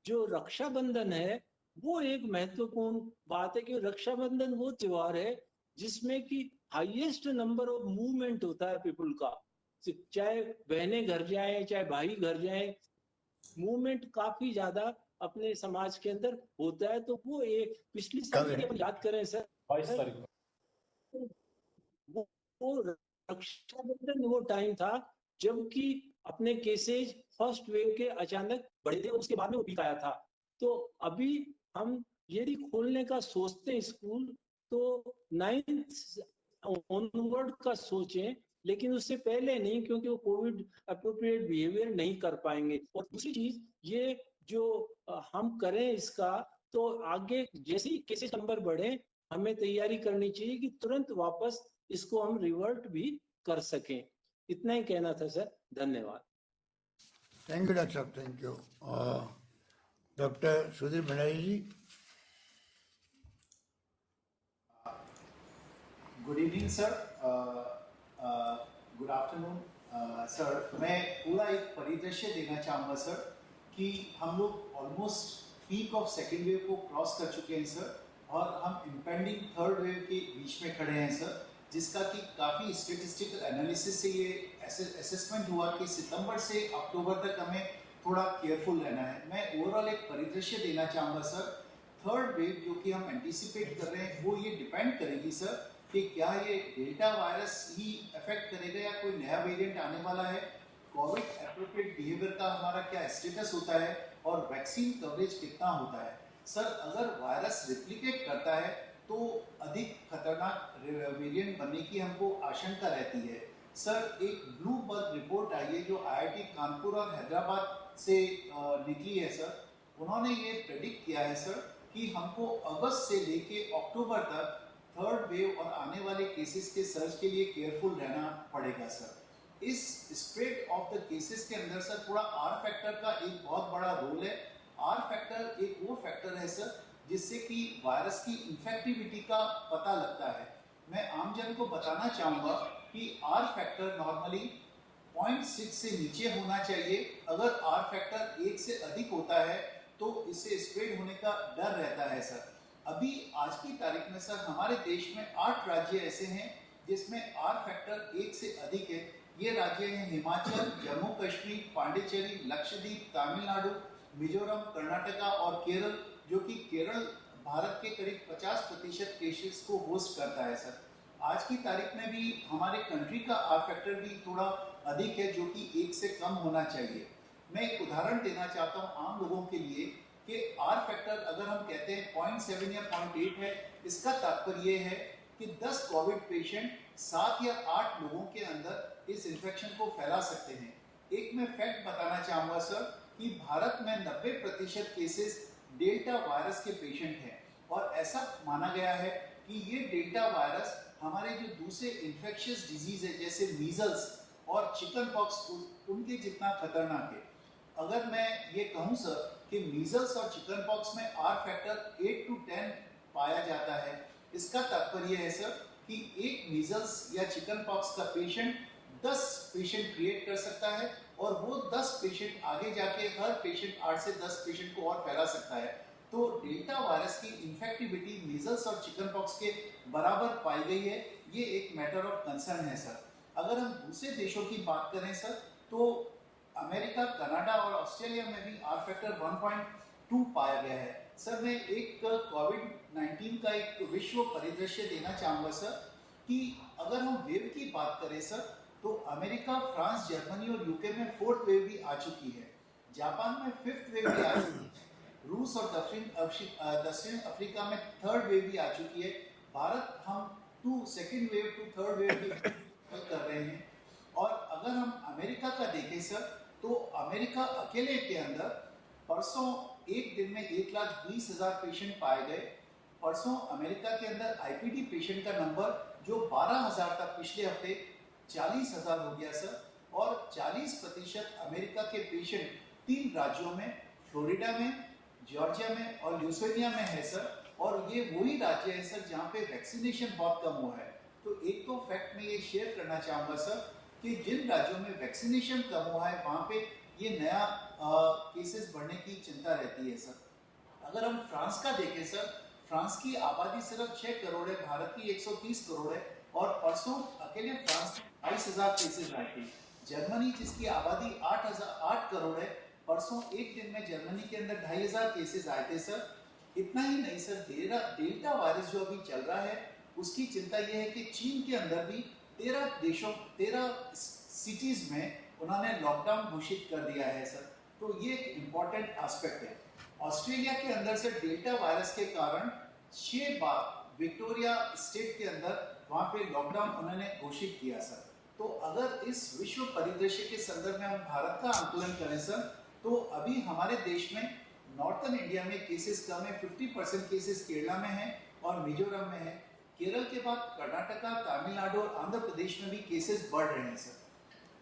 जो रक्षाबंधन है वो एक महत्वपूर्ण बात है, कि रक्षाबंधन वो त्योहार है जिसमें कि हाईएस्ट नंबर ऑफ मूवमेंट होता है पीपल का, चाहे बहनें घर जाएं चाहे भाई घर जाएं, मूवमेंट काफी ज्यादा अपने समाज के अंदर होता है। तो वो एक पिछली साल की अपन याद करें सर, 22 तारीख वो रक्षाबंधन वो टाइम था जबकि अपने केसेज फर्स्ट वेव के अचानक बढ़े थे, उसके बाद में वो पीक आया था। तो अभी हम यदि खोलने का सोचते हैं स्कूल तो 9th ऑनवर्ड का सोचें, लेकिन उससे पहले नहीं, क्योंकि वो कोविड अप्रोप्रिएट बिहेवियर नहीं कर पाएंगे। और दूसरी चीज ये जो हम करें इसका, तो आगे जैसे ही केसेस नंबर बढ़े हमें तैयारी करनी चाहिए कि तुरंत वापस इसको हम रिवर्ट भी कर सकें। इतना ही कहना था सर, धन्यवाद। थैंक यू डॉक्टर साहब, thank you. Doctor Sudhir Bhandari ji. Good evening sir, good afternoon sir. मैं पूरा एक परिदृश्य देना चाहूँगा सर कि हम लोग almost peak of second wave को क्रॉस कर चुके हैं सर, और हम इम्पेंडिंग थर्ड वेव के बीच में खड़े हैं सर, जिसका कि काफ़ी स्टेटिस्टिकल एनालिसिस से ये असेसमेंट हुआ कि सितंबर से अक्टूबर तक हमें थोड़ा केयरफुल रहना है। मैं ओवरऑल एक परिदृश्य देना चाहूँगा सर। थर्ड वेव जो कि हम एंटिसिपेट कर रहे हैं वो ये डिपेंड करेगी सर कि क्या ये डेल्टा वायरस ही अफेक्ट करेगा या कोई नया वेरिएंट आने वाला है, कोविड एप्रोप्रिएट बिहेवियर का हमारा क्या स्टेटस होता है, और वैक्सीन कवरेज कितना होता है। सर अगर वायरस रिप्लिकेट करता है तो अधिक खतरनाक वेरिएंट बनने की हमको आशंका रहती है। सर एक ब्लूमबर्ग रिपोर्ट आई है जो IIT कानपुर और हैदराबाद से निकली है सर। उन्होंने ये प्रेडिक्ट किया है सर कि हमको अगस्त से लेके अक्टूबर तक थर्ड वेव और आने वाले केसेस के सर्च के लिए केयरफुल रहना पड़ेगा सर। इस स्प्रेड ऑफ द केसेस के अंदर सर पूरा R फैक्टर का एक बहुत बड़ा रोल है। R फैक्टर एक वो फैक्टर है सर जिससे कि वायरस की इन्फेक्टिविटी का पता लगता है। मैं आमजन को बताना चाहूँगा कि R फैक्टर नॉर्मली 0.6 से नीचे होना चाहिए। अगर R फैक्टर 1 से अधिक होता है तो इससे स्प्रेड होने का डर रहता है सर। अभी आज की तारीख में सर हमारे देश में 8 राज्य ऐसे हैं जिसमें R फैक्टर 1 से अधिक है। ये राज्य हैं हिमाचल, जम्मू कश्मीर, पांडिचेरी, लक्षद्वीप, तमिलनाडु, मिजोरम, कर्नाटका और केरल, जो कि केरल भारत के करीब 50% केसेस को होस्ट करता है सर। आज की तारीख में भी हमारे कंट्री का R फैक्टर भी थोड़ा अधिक है जो कि 1 से कम होना चाहिए। मैं एक उदाहरण देना चाहता हूँ आम लोगों के लिए कि R फैक्टर अगर हम कहते हैं 0.7 या 0.8 है, इसका तात्पर्य ये है कि 10 कोविड पेशेंट 7 या 8 लोगों के अंदर इस इन्फेक्शन को फैला सकते हैं। एक मैं फैक्ट बताना चाहूँगा सर कि भारत में 90% केसेस डेल्टा वायरस के पेशेंट हैं, और ऐसा माना गया है कि ये डेल्टा वायरस हमारे जो दूसरे इन्फेक्शियस डिजीज है जैसे मीजल्स और चिकन पॉक्स उनके जितना खतरनाक है। अगर मैं ये कहूँ सर कि मीजल्स और चिकन पॉक्स में R फैक्टर 8 to 10 पाया जाता है, इसका तात्पर्य है सर कि एक मीजल्स या चिकन पॉक्स का पेशेंट 10 पेशेंट क्रिएट कर सकता है, और वो 10 पेशेंट आगे जाके हर पेशेंट 8 से 10 पेशेंट को और फैला सकता है। तो डेल्टा वायरस की इन्फेक्टिविटी मीजल्स और चिकन पॉक्स के बराबर पाई गई है। ये एक मैटर ऑफ कंसर्न है सर। अगर हम दूसरे देशों की बात करें सर तो अमेरिका, कनाडा और ऑस्ट्रेलिया में भी आर फैक्टर 1.2 पाया गया है। सर मैं एक कोविड-19 का एक विश्व परिदृश्य देना चाहूँगा सर कि अगर हम वेव की बात करें सर तो अमेरिका, फ्रांस, जर्मनी और यूके में 4th वेव भी आ चुकी है, जापान में 5th वेव भी आ चुकी है, रूस और दक्षिण अफ्रीका में 3rd वेव भी आ चुकी है। भारत हम 2nd wave to 3rd wave भी कर रहे हैं। और अगर हम अमेरिका का देखें सर तो अमेरिका अकेले के अंदर परसों एक दिन में 1,20,000 पेशेंट पाए गए। परसों अमेरिका के अंदर आईपीडी पेशेंट का नंबर जो 12,000 था पिछले हफ्ते 40,000 हो गया सर। और 40% अमेरिका के पेशेंट 3 राज्यों में, फ्लोरिडा में, जॉर्जिया में और ल्यूसियाना में है सर। और ये वही राज्य है सर जहाँ पे वैक्सीनेशन बहुत कम हुआ है। तो एक तो फैक्ट मैं ये शेयर करना चाहूँगा सर कि जिन राज्यों में वैक्सीनेशन कम हुआ है वहाँ पे ये नया केसेस बढ़ने की चिंता रहती है सर। अगर हम फ्रांस का देखें सर, फ्रांस की आबादी सिर्फ 6 करोड़ है, भारत की 130 करोड़ है और परसों अकेले फ्रांस में 22,000 केसेस आए थे। जर्मनी जिसकी आबादी 8 करोड़ है, परसों एक दिन में जर्मनी के अंदर 2,500 केसेस आए थे सर। इतना ही नहीं सर, डेल्टा वायरस जो अभी चल रहा है उसकी चिंता यह है कि चीन के अंदर भी 13 सिटीज में उन्होंने लॉकडाउन घोषित कर दिया है सर। तो ये एक इम्पॉर्टेंट एस्पेक्ट है। ऑस्ट्रेलिया के अंदर से डेल्टा वायरस के कारण 6 बार विक्टोरिया स्टेट के अंदर वहां पे लॉकडाउन उन्होंने घोषित किया सर। तो अगर इस विश्व परिदृश्य के संदर्भ में हम भारत का आंकलन करें सर तो अभी हमारे देश में नॉर्थन इंडिया में केसेस कम है, 50% केसेस केरला में है और मिजोरम में है। केरल के बाद कर्नाटका, तमिलनाडु और आंध्र प्रदेश में भी केसेस बढ़ रहे हैं सर।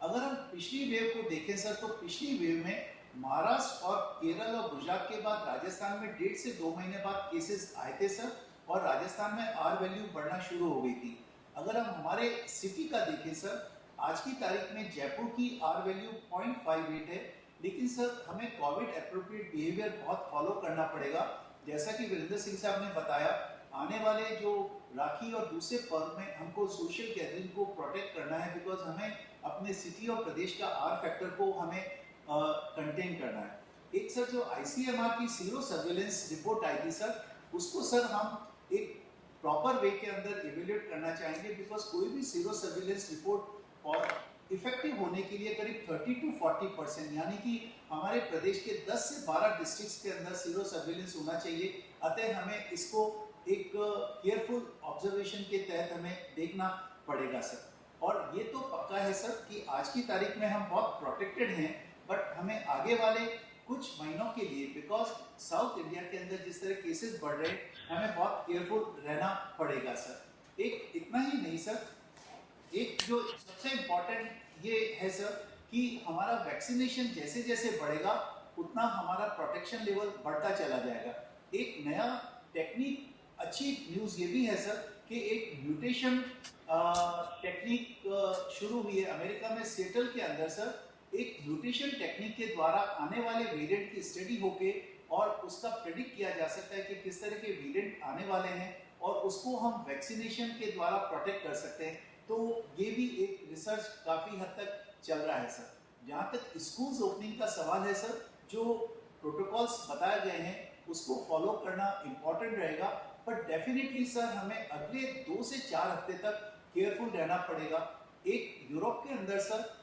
अगर हम पिछली वेव को देखें सर तो पिछली वेव में महाराष्ट्र और केरल और गुजरात के बाद राजस्थान में 1.5 से 2 महीने बाद केसेस आए थे सर और राजस्थान में आर वैल्यू बढ़ना शुरू हो गई थी। अगर हम हमारे सिटी का देखें सर, आज की तारीख में जयपुर की आर वैल्यू 0.58 है, लेकिन सर हमें कोविड एप्रोप्रिएट बिहेवियर बहुत फॉलो करना पड़ेगा। जैसा कि वीरेंद्र सिंह साहब ने बताया, आने वाले जो राखी और दूसरे पर्व में हमको सोशल गैदरिंग को प्रोटेक्ट करना है, बिकॉज हमें अपने सिटी और प्रदेश का आर फैक्टर को हमें कंटेन करना है। एक सर जो आईसीएमआर की सीरो सर्वेलेंस रिपोर्ट आई थी सर, उसको सर हम एक प्रॉपर वे के अंदर इवेल्युएट करना चाहेंगे, बिकॉज कोई भी सीरो सर्वेलेंस रिपोर्ट और इफेक्टिव होने के लिए करीब 30 to 40%, यानी कि हमारे प्रदेश के 10 से 12 डिस्ट्रिक्ट्स के अंदर सीरो सर्वेलेंस होना चाहिए। अतः हमें इसको एक केयरफुल ऑब्जर्वेशन के तहत हमें देखना पड़ेगा सर। और ये तो पक्का है सर कि आज की तारीख में हम बहुत प्रोटेक्टेड हैं, बट हमें आगे वाले कुछ महीनों के लिए, बिकॉज साउथ इंडिया के अंदर जिस तरह केसेस बढ़ रहे हैं, हमें बहुत केयरफुल रहना पड़ेगा सर। एक इतना ही नहीं सर, एक जो सबसे इम्पोर्टेंट ये है सर कि हमारा वैक्सीनेशन जैसे जैसे बढ़ेगा उतना हमारा प्रोटेक्शन लेवल बढ़ता चला जाएगा। एक नया टेक्निक, अच्छी न्यूज़ ये भी है सर कि एक म्यूटेशन टेक्निक शुरू हुई है अमेरिका में, सिएटल के अंदर सर। एक म्यूटेशन टेक्निक के द्वारा आने वाले वेरिएंट की स्टडी होके और उसका प्रेडिक्ट किया जा सकता है कि किस तरह के वेरिएंट आने वाले हैं और उसको हम वैक्सीनेशन के द्वारा प्रोटेक्ट कर सकते हैं। तो ये भी एक रिसर्च काफ़ी हद तक चल रहा है सर। जहाँ तक स्कूल्स ओपनिंग का सवाल है सर, जो प्रोटोकॉल्स बताए गए हैं उसको फॉलो करना इम्पॉर्टेंट रहेगा, बट डेफिनेटली सर हमें अगले 2 से 4 हफ्ते तक केयरफुल रहना पड़ेगा। एक यूरोप के अंदर सर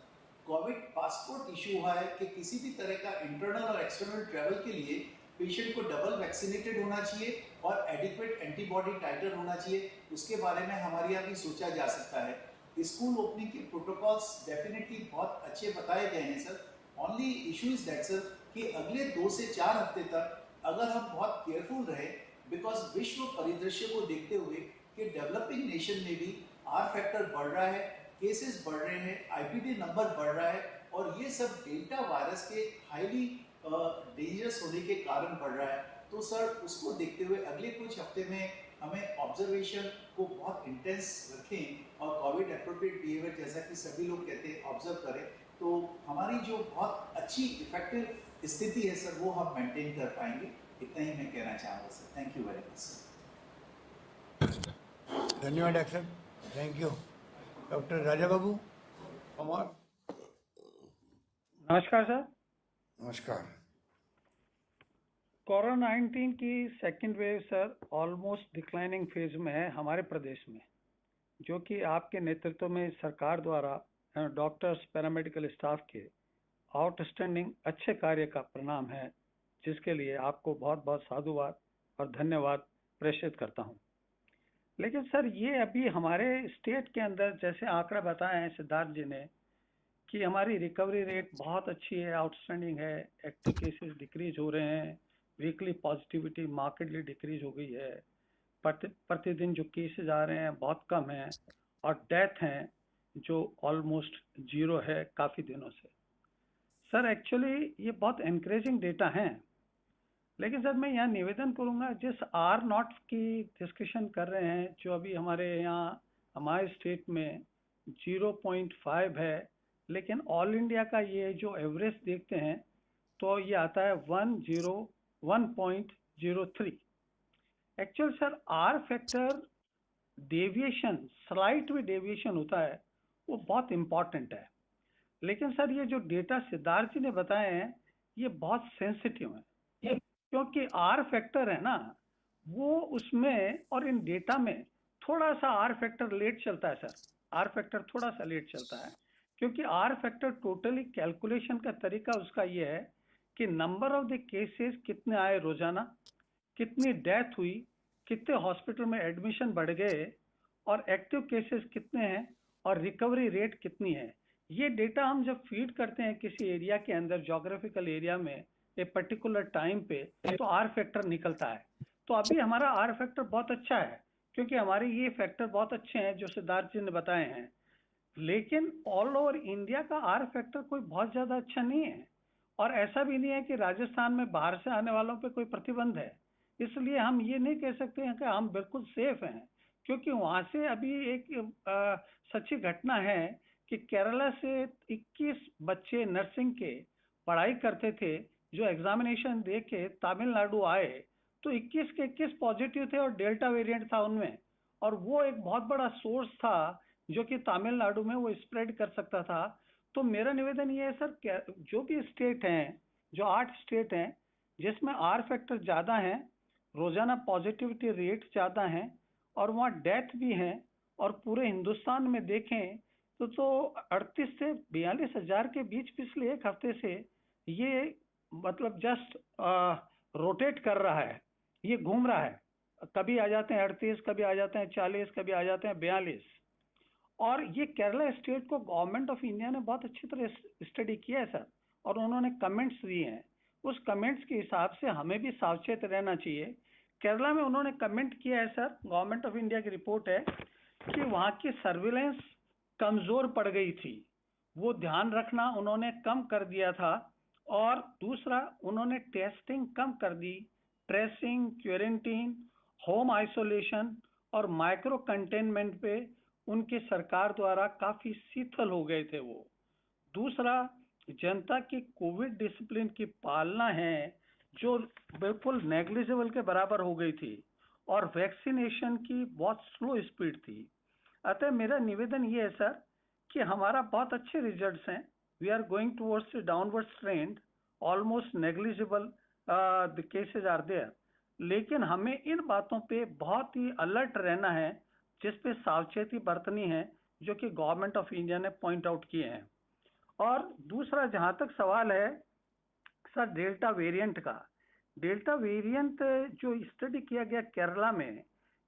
कोविड पासपोर्ट इशू हुआ है कि किसी भी तरह का इंटरनल और एक्सटर्नल ट्रैवल के लिए पेशेंट को डबल वैक्सीनेटेड होना चाहिए और एडिक्वेट एंटीबॉडी टाइटर होना चाहिए। उसके बारे में हमारे यहाँ भी सोचा जा सकता है। स्कूल ओपनिंग के प्रोटोकॉल्स डेफिनेटली बहुत अच्छे बताए गए हैं sir. Only issue is that sir कि अगले 2 से 4 हफ्ते तक अगर हम बहुत केयरफुल रहे, बिकॉज विश्व परिदृश्य को देखते हुए कि डेवलपिंग नेशन में भी आर फैक्टर बढ़ रहा है, केसेस बढ़ रहे हैं, आईपीडी नंबर बढ़ रहा है और ये सब डेल्टा वायरस के हाईली डेंजरस होने के कारण बढ़ रहा है। तो सर उसको देखते हुए अगले कुछ हफ्ते में हमें ऑब्जर्वेशन को बहुत इंटेंस रखें और कोविड एप्रोप्रिएट बिहेवियर जैसा कि सभी लोग कहते हैं ऑब्जर्व करें, तो हमारी जो बहुत अच्छी इफेक्टिव स्थिति है सर वो हम मेंटेन कर पाएंगे। इतना ही मैं कहना चाहूँगा sir. Thank you very much sir. धन्यवाद doctor, thank you. Doctor Raja Babu, हमार नमस्कार सर। नमस्कार। कोरोना 19 की second wave sir almost declining phase में है हमारे प्रदेश में, जो कि आपके नेतृत्व में सरकार द्वारा डॉक्टर्स पैरामेडिकल स्टाफ के आउटस्टैंडिंग अच्छे कार्य का परिणाम है, जिसके लिए आपको बहुत बहुत साधुवाद और धन्यवाद प्रेषित करता हूं। लेकिन सर ये अभी हमारे स्टेट के अंदर जैसे आंकड़ा बताए हैं सिद्धार्थ जी ने कि हमारी रिकवरी रेट बहुत अच्छी है, आउटस्टैंडिंग है, एक्टिव केसेस डिक्रीज हो रहे हैं, वीकली पॉजिटिविटी मार्केटली डिक्रीज हो गई है, प्रतिदिन जो केसेस आ रहे हैं बहुत कम हैं, और डेथ हैं जो ऑलमोस्ट जीरो है काफ़ी दिनों से। सर एक्चुअली ये बहुत एनकरेजिंग डेटा हैं, लेकिन सर मैं यहाँ निवेदन करूँगा, जिस आर नॉट की डिस्कशन कर रहे हैं जो अभी हमारे यहाँ हमारे स्टेट में 0.5 है, लेकिन ऑल इंडिया का ये जो एवरेज देखते हैं तो ये आता है 101.03। Actual sir R factor deviation, slight में डेविएशन होता है, वो बहुत इंपॉर्टेंट है। लेकिन सर ये जो डेटा सिद्धार्थ जी ने बताए हैं ये बहुत सेंसिटिव है, क्योंकि आर फैक्टर है ना वो उसमें और इन डेटा में थोड़ा सा आर फैक्टर लेट चलता है सर, आर फैक्टर थोड़ा सा लेट चलता है, क्योंकि आर फैक्टर टोटली कैलकुलेशन का तरीका उसका ये है कि नंबर ऑफ द केसेस कितने आए रोजाना, कितनी डेथ हुई, कितने हॉस्पिटल में एडमिशन बढ़ गए, और एक्टिव केसेस कितने हैं, और रिकवरी रेट कितनी है। ये डेटा हम जब फीड करते हैं किसी एरिया के अंदर, जोग्राफिकल एरिया में एक पर्टिकुलर टाइम पे, तो आर फैक्टर निकलता है। तो अभी हमारा आर फैक्टर बहुत अच्छा है, क्योंकि हमारे ये फैक्टर बहुत अच्छे हैं जो सिद्धार्थ जी ने बताए हैं। लेकिन ऑल ओवर इंडिया का आर फैक्टर कोई बहुत ज्यादा अच्छा नहीं है, और ऐसा भी नहीं है कि राजस्थान में बाहर से आने वालों पे कोई प्रतिबंध है, इसलिए हम ये नहीं कह सकते हैं कि हम बिल्कुल सेफ हैं, क्योंकि वहां से अभी एक सच्ची घटना है कि केरला से 21 बच्चे नर्सिंग के पढ़ाई करते थे जो एग्जामिनेशन दे के तमिलनाडु आए, तो 21 के 21 पॉजिटिव थे और डेल्टा वेरिएंट था उनमें, और वो एक बहुत बड़ा सोर्स था जो कि तमिलनाडु में वो स्प्रेड कर सकता था। तो मेरा निवेदन ये है सर, जो भी स्टेट हैं, जो 8 स्टेट हैं जिसमें आर फैक्टर ज़्यादा हैं, रोजाना पॉजिटिविटी रेट ज़्यादा हैं, और वहाँ डेथ भी हैं, और पूरे हिंदुस्तान में देखें तो 38 से 42 हजार के बीच पिछले एक हफ्ते से ये मतलब जस्ट रोटेट कर रहा है, ये घूम रहा है, कभी आ जाते हैं 38, कभी आ जाते हैं 40, कभी आ जाते हैं 42। और ये केरला स्टेट को गवर्नमेंट ऑफ इंडिया ने बहुत अच्छी तरह स्टडी किया है सर, और उन्होंने कमेंट्स दिए हैं। उस कमेंट्स के हिसाब से हमें भी सावचेत रहना चाहिए। केरला में उन्होंने कमेंट किया है सर, गवर्नमेंट ऑफ इंडिया की रिपोर्ट है कि वहाँ की सर्विलेंस कमजोर पड़ गई थी, वो ध्यान रखना उन्होंने कम कर दिया था, और दूसरा उन्होंने टेस्टिंग कम कर दी, ट्रेसिंग, क्वारंटीन, होम आइसोलेशन और माइक्रो कंटेनमेंट पे उनके सरकार द्वारा काफी शिथिल हो गए थे वो। दूसरा, जनता की कोविड डिसिप्लिन की पालना है जो बिल्कुल नेग्लिजिबल के बराबर हो गई थी, और वैक्सीनेशन की बहुत स्लो स्पीड थी। अतः मेरा निवेदन ये है सर कि हमारा बहुत अच्छे रिजल्ट्स हैं, we are going towards downward trend, almost negligible the cases are there, लेकिन हमें इन बातों पे बहुत ही अलर्ट रहना है, जिस पे सावचेती बरतनी है, जो कि गवर्नमेंट ऑफ इंडिया ने पॉइंट आउट किए हैं। और दूसरा जहां तक सवाल है सर डेल्टा वेरिएंट का, डेल्टा वेरिएंट जो स्टडी किया गया केरला में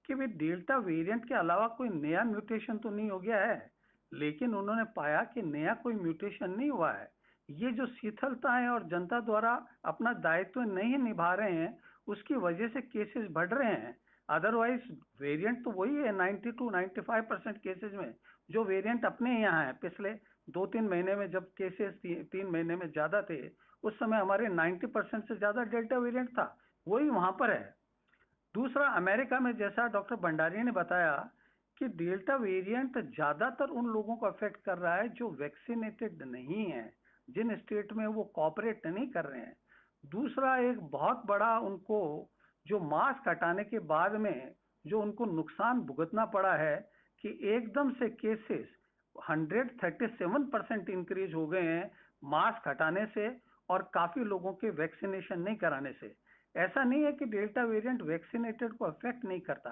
कि भाई डेल्टा वेरिएंट के अलावा कोई नया म्यूटेशन तो नहीं हो गया है, लेकिन उन्होंने पाया कि नया कोई म्यूटेशन नहीं हुआ है। ये जो शिथिलता है और जनता द्वारा अपना दायित्व नहीं निभा रहे हैं, उसकी वजह से केसेस बढ़ रहे हैं। अदरवाइज वेरिएंट तो वही है, 90 to 95% केसेस में जो वेरिएंट अपने यहाँ है। पिछले 2-3 महीने में जब केसेस 3 महीने में ज्यादा थे, उस समय हमारे 90% से ज्यादा डेल्टा वेरिएंट था, वही वहां पर है। दूसरा, अमेरिका में जैसा डॉक्टर भंडारी ने बताया कि डेल्टा वेरिएंट ज्यादातर उन लोगों को अफेक्ट कर रहा है जो वैक्सीनेटेड नहीं है, जिन स्टेट में वो कॉपरेट नहीं कर रहे हैं। दूसरा, एक बहुत बड़ा उनको जो मास्क हटाने के बाद में जो उनको नुकसान भुगतना पड़ा है कि एकदम से केसेस 137% इंक्रीज हो गए हैं मास्क हटाने से और काफी लोगों के वैक्सीनेशन नहीं कराने से। ऐसा नहीं है कि डेल्टा वेरिएंट वैक्सीनेटेड को अफेक्ट नहीं करता,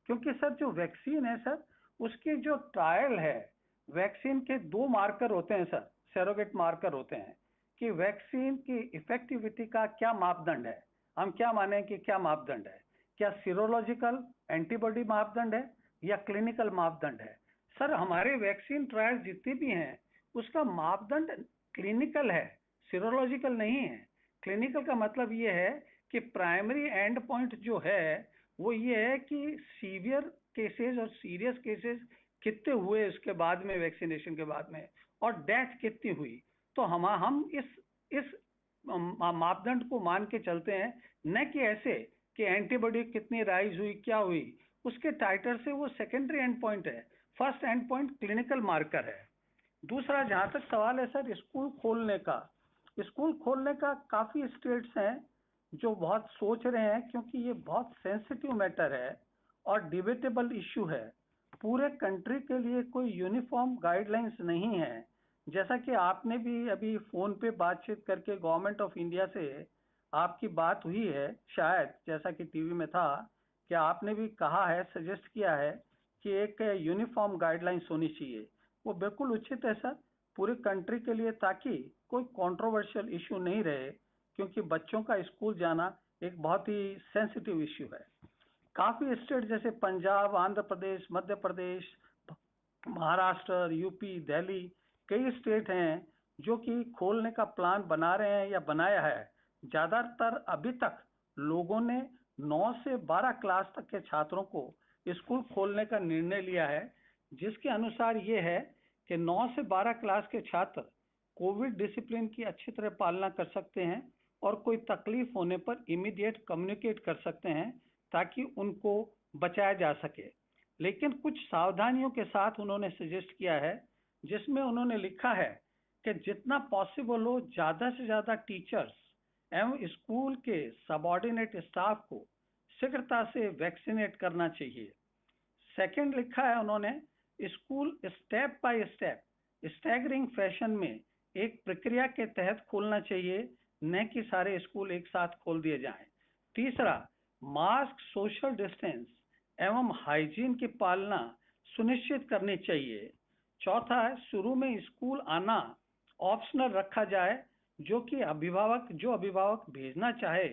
क्योंकि सर जो वैक्सीन है सर, उसकी जो ट्रायल है, वैक्सीन के 2 मार्कर होते हैं सर, सेरोगेट मार्कर होते हैं कि वैक्सीन की इफेक्टिविटी का क्या मापदंड है। हम क्या माने कि क्या मापदंड है, क्या सीरोलॉजिकल एंटीबॉडी मापदंड है या क्लिनिकल मापदंड है। सर हमारे वैक्सीन ट्रायल जितने भी हैं उसका मापदंड क्लिनिकल है, सीरोलॉजिकल नहीं है। क्लिनिकल का मतलब ये है कि प्राइमरी एंड पॉइंट जो है वो ये है कि सीवियर केसेस और सीरियस केसेस कितने हुए उसके बाद में, वैक्सीनेशन के बाद में, और डेथ कितनी हुई। तो हम इस मापदंड को मान के चलते हैं, न कि ऐसे कि एंटीबॉडी कितनी राइज हुई, क्या हुई। उसके टाइटर से वो सेकेंडरी एंड पॉइंट है, first and point clinical marker है। दूसरा, जहां तक सवाल है सर स्कूल खोलने का काफी स्टेट्स हैं जो बहुत सोच रहे हैं, क्योंकि ये बहुत सेंसिटिव मैटर है और डिबेटेबल इश्यू है। पूरे कंट्री के लिए कोई यूनिफॉर्म गाइडलाइंस नहीं है। जैसा कि आपने भी अभी फोन पे बातचीत करके गवर्नमेंट ऑफ इंडिया से आपकी बात हुई है, शायद जैसा कि टीवी में था, कि आपने भी कहा है, सजेस्ट किया है कि एक यूनिफॉर्म गाइडलाइंस होनी चाहिए। वो बिल्कुल उचित है सर पूरी कंट्री के लिए, ताकि कोई कंट्रोवर्शियल इश्यू नहीं रहे, क्योंकि बच्चों का स्कूल जाना एक बहुत ही सेंसिटिव इश्यू है। काफी स्टेट जैसे पंजाब, आंध्र प्रदेश, मध्य प्रदेश, महाराष्ट्र, यूपी, दिल्ली, कई स्टेट हैं जो कि खोलने का प्लान बना रहे हैं या बनाया है। ज्यादातर अभी तक लोगों ने 9 से 12 क्लास तक के छात्रों को स्कूल खोलने का निर्णय लिया है, जिसके अनुसार ये है कि 9 से 12 क्लास के छात्र कोविड डिसिप्लिन की अच्छी तरह पालना कर सकते हैं और कोई तकलीफ होने पर इमीडिएट कम्युनिकेट कर सकते हैं ताकि उनको बचाया जा सके। लेकिन कुछ सावधानियों के साथ उन्होंने सजेस्ट किया है, जिसमें उन्होंने लिखा है कि जितना पॉसिबल हो ज्यादा से ज्यादा टीचर्स एवं स्कूल के सबऑर्डिनेट स्टाफ को शीघ्रता से वैक्सीनेट करना चाहिए। सेकंड लिखा है उन्होंने, school step by step staggering fashion में एक प्रक्रिया के तहत खोलना चाहिए, न कि सारे स्कूल एक साथ खोल दिए जाएं। तीसरा, मास्क, सोशल डिस्टेंस एवं हाइजीन की पालना सुनिश्चित करनी चाहिए। चौथा है, शुरू में स्कूल आना ऑप्शनल रखा जाए, जो अभिभावक भेजना चाहे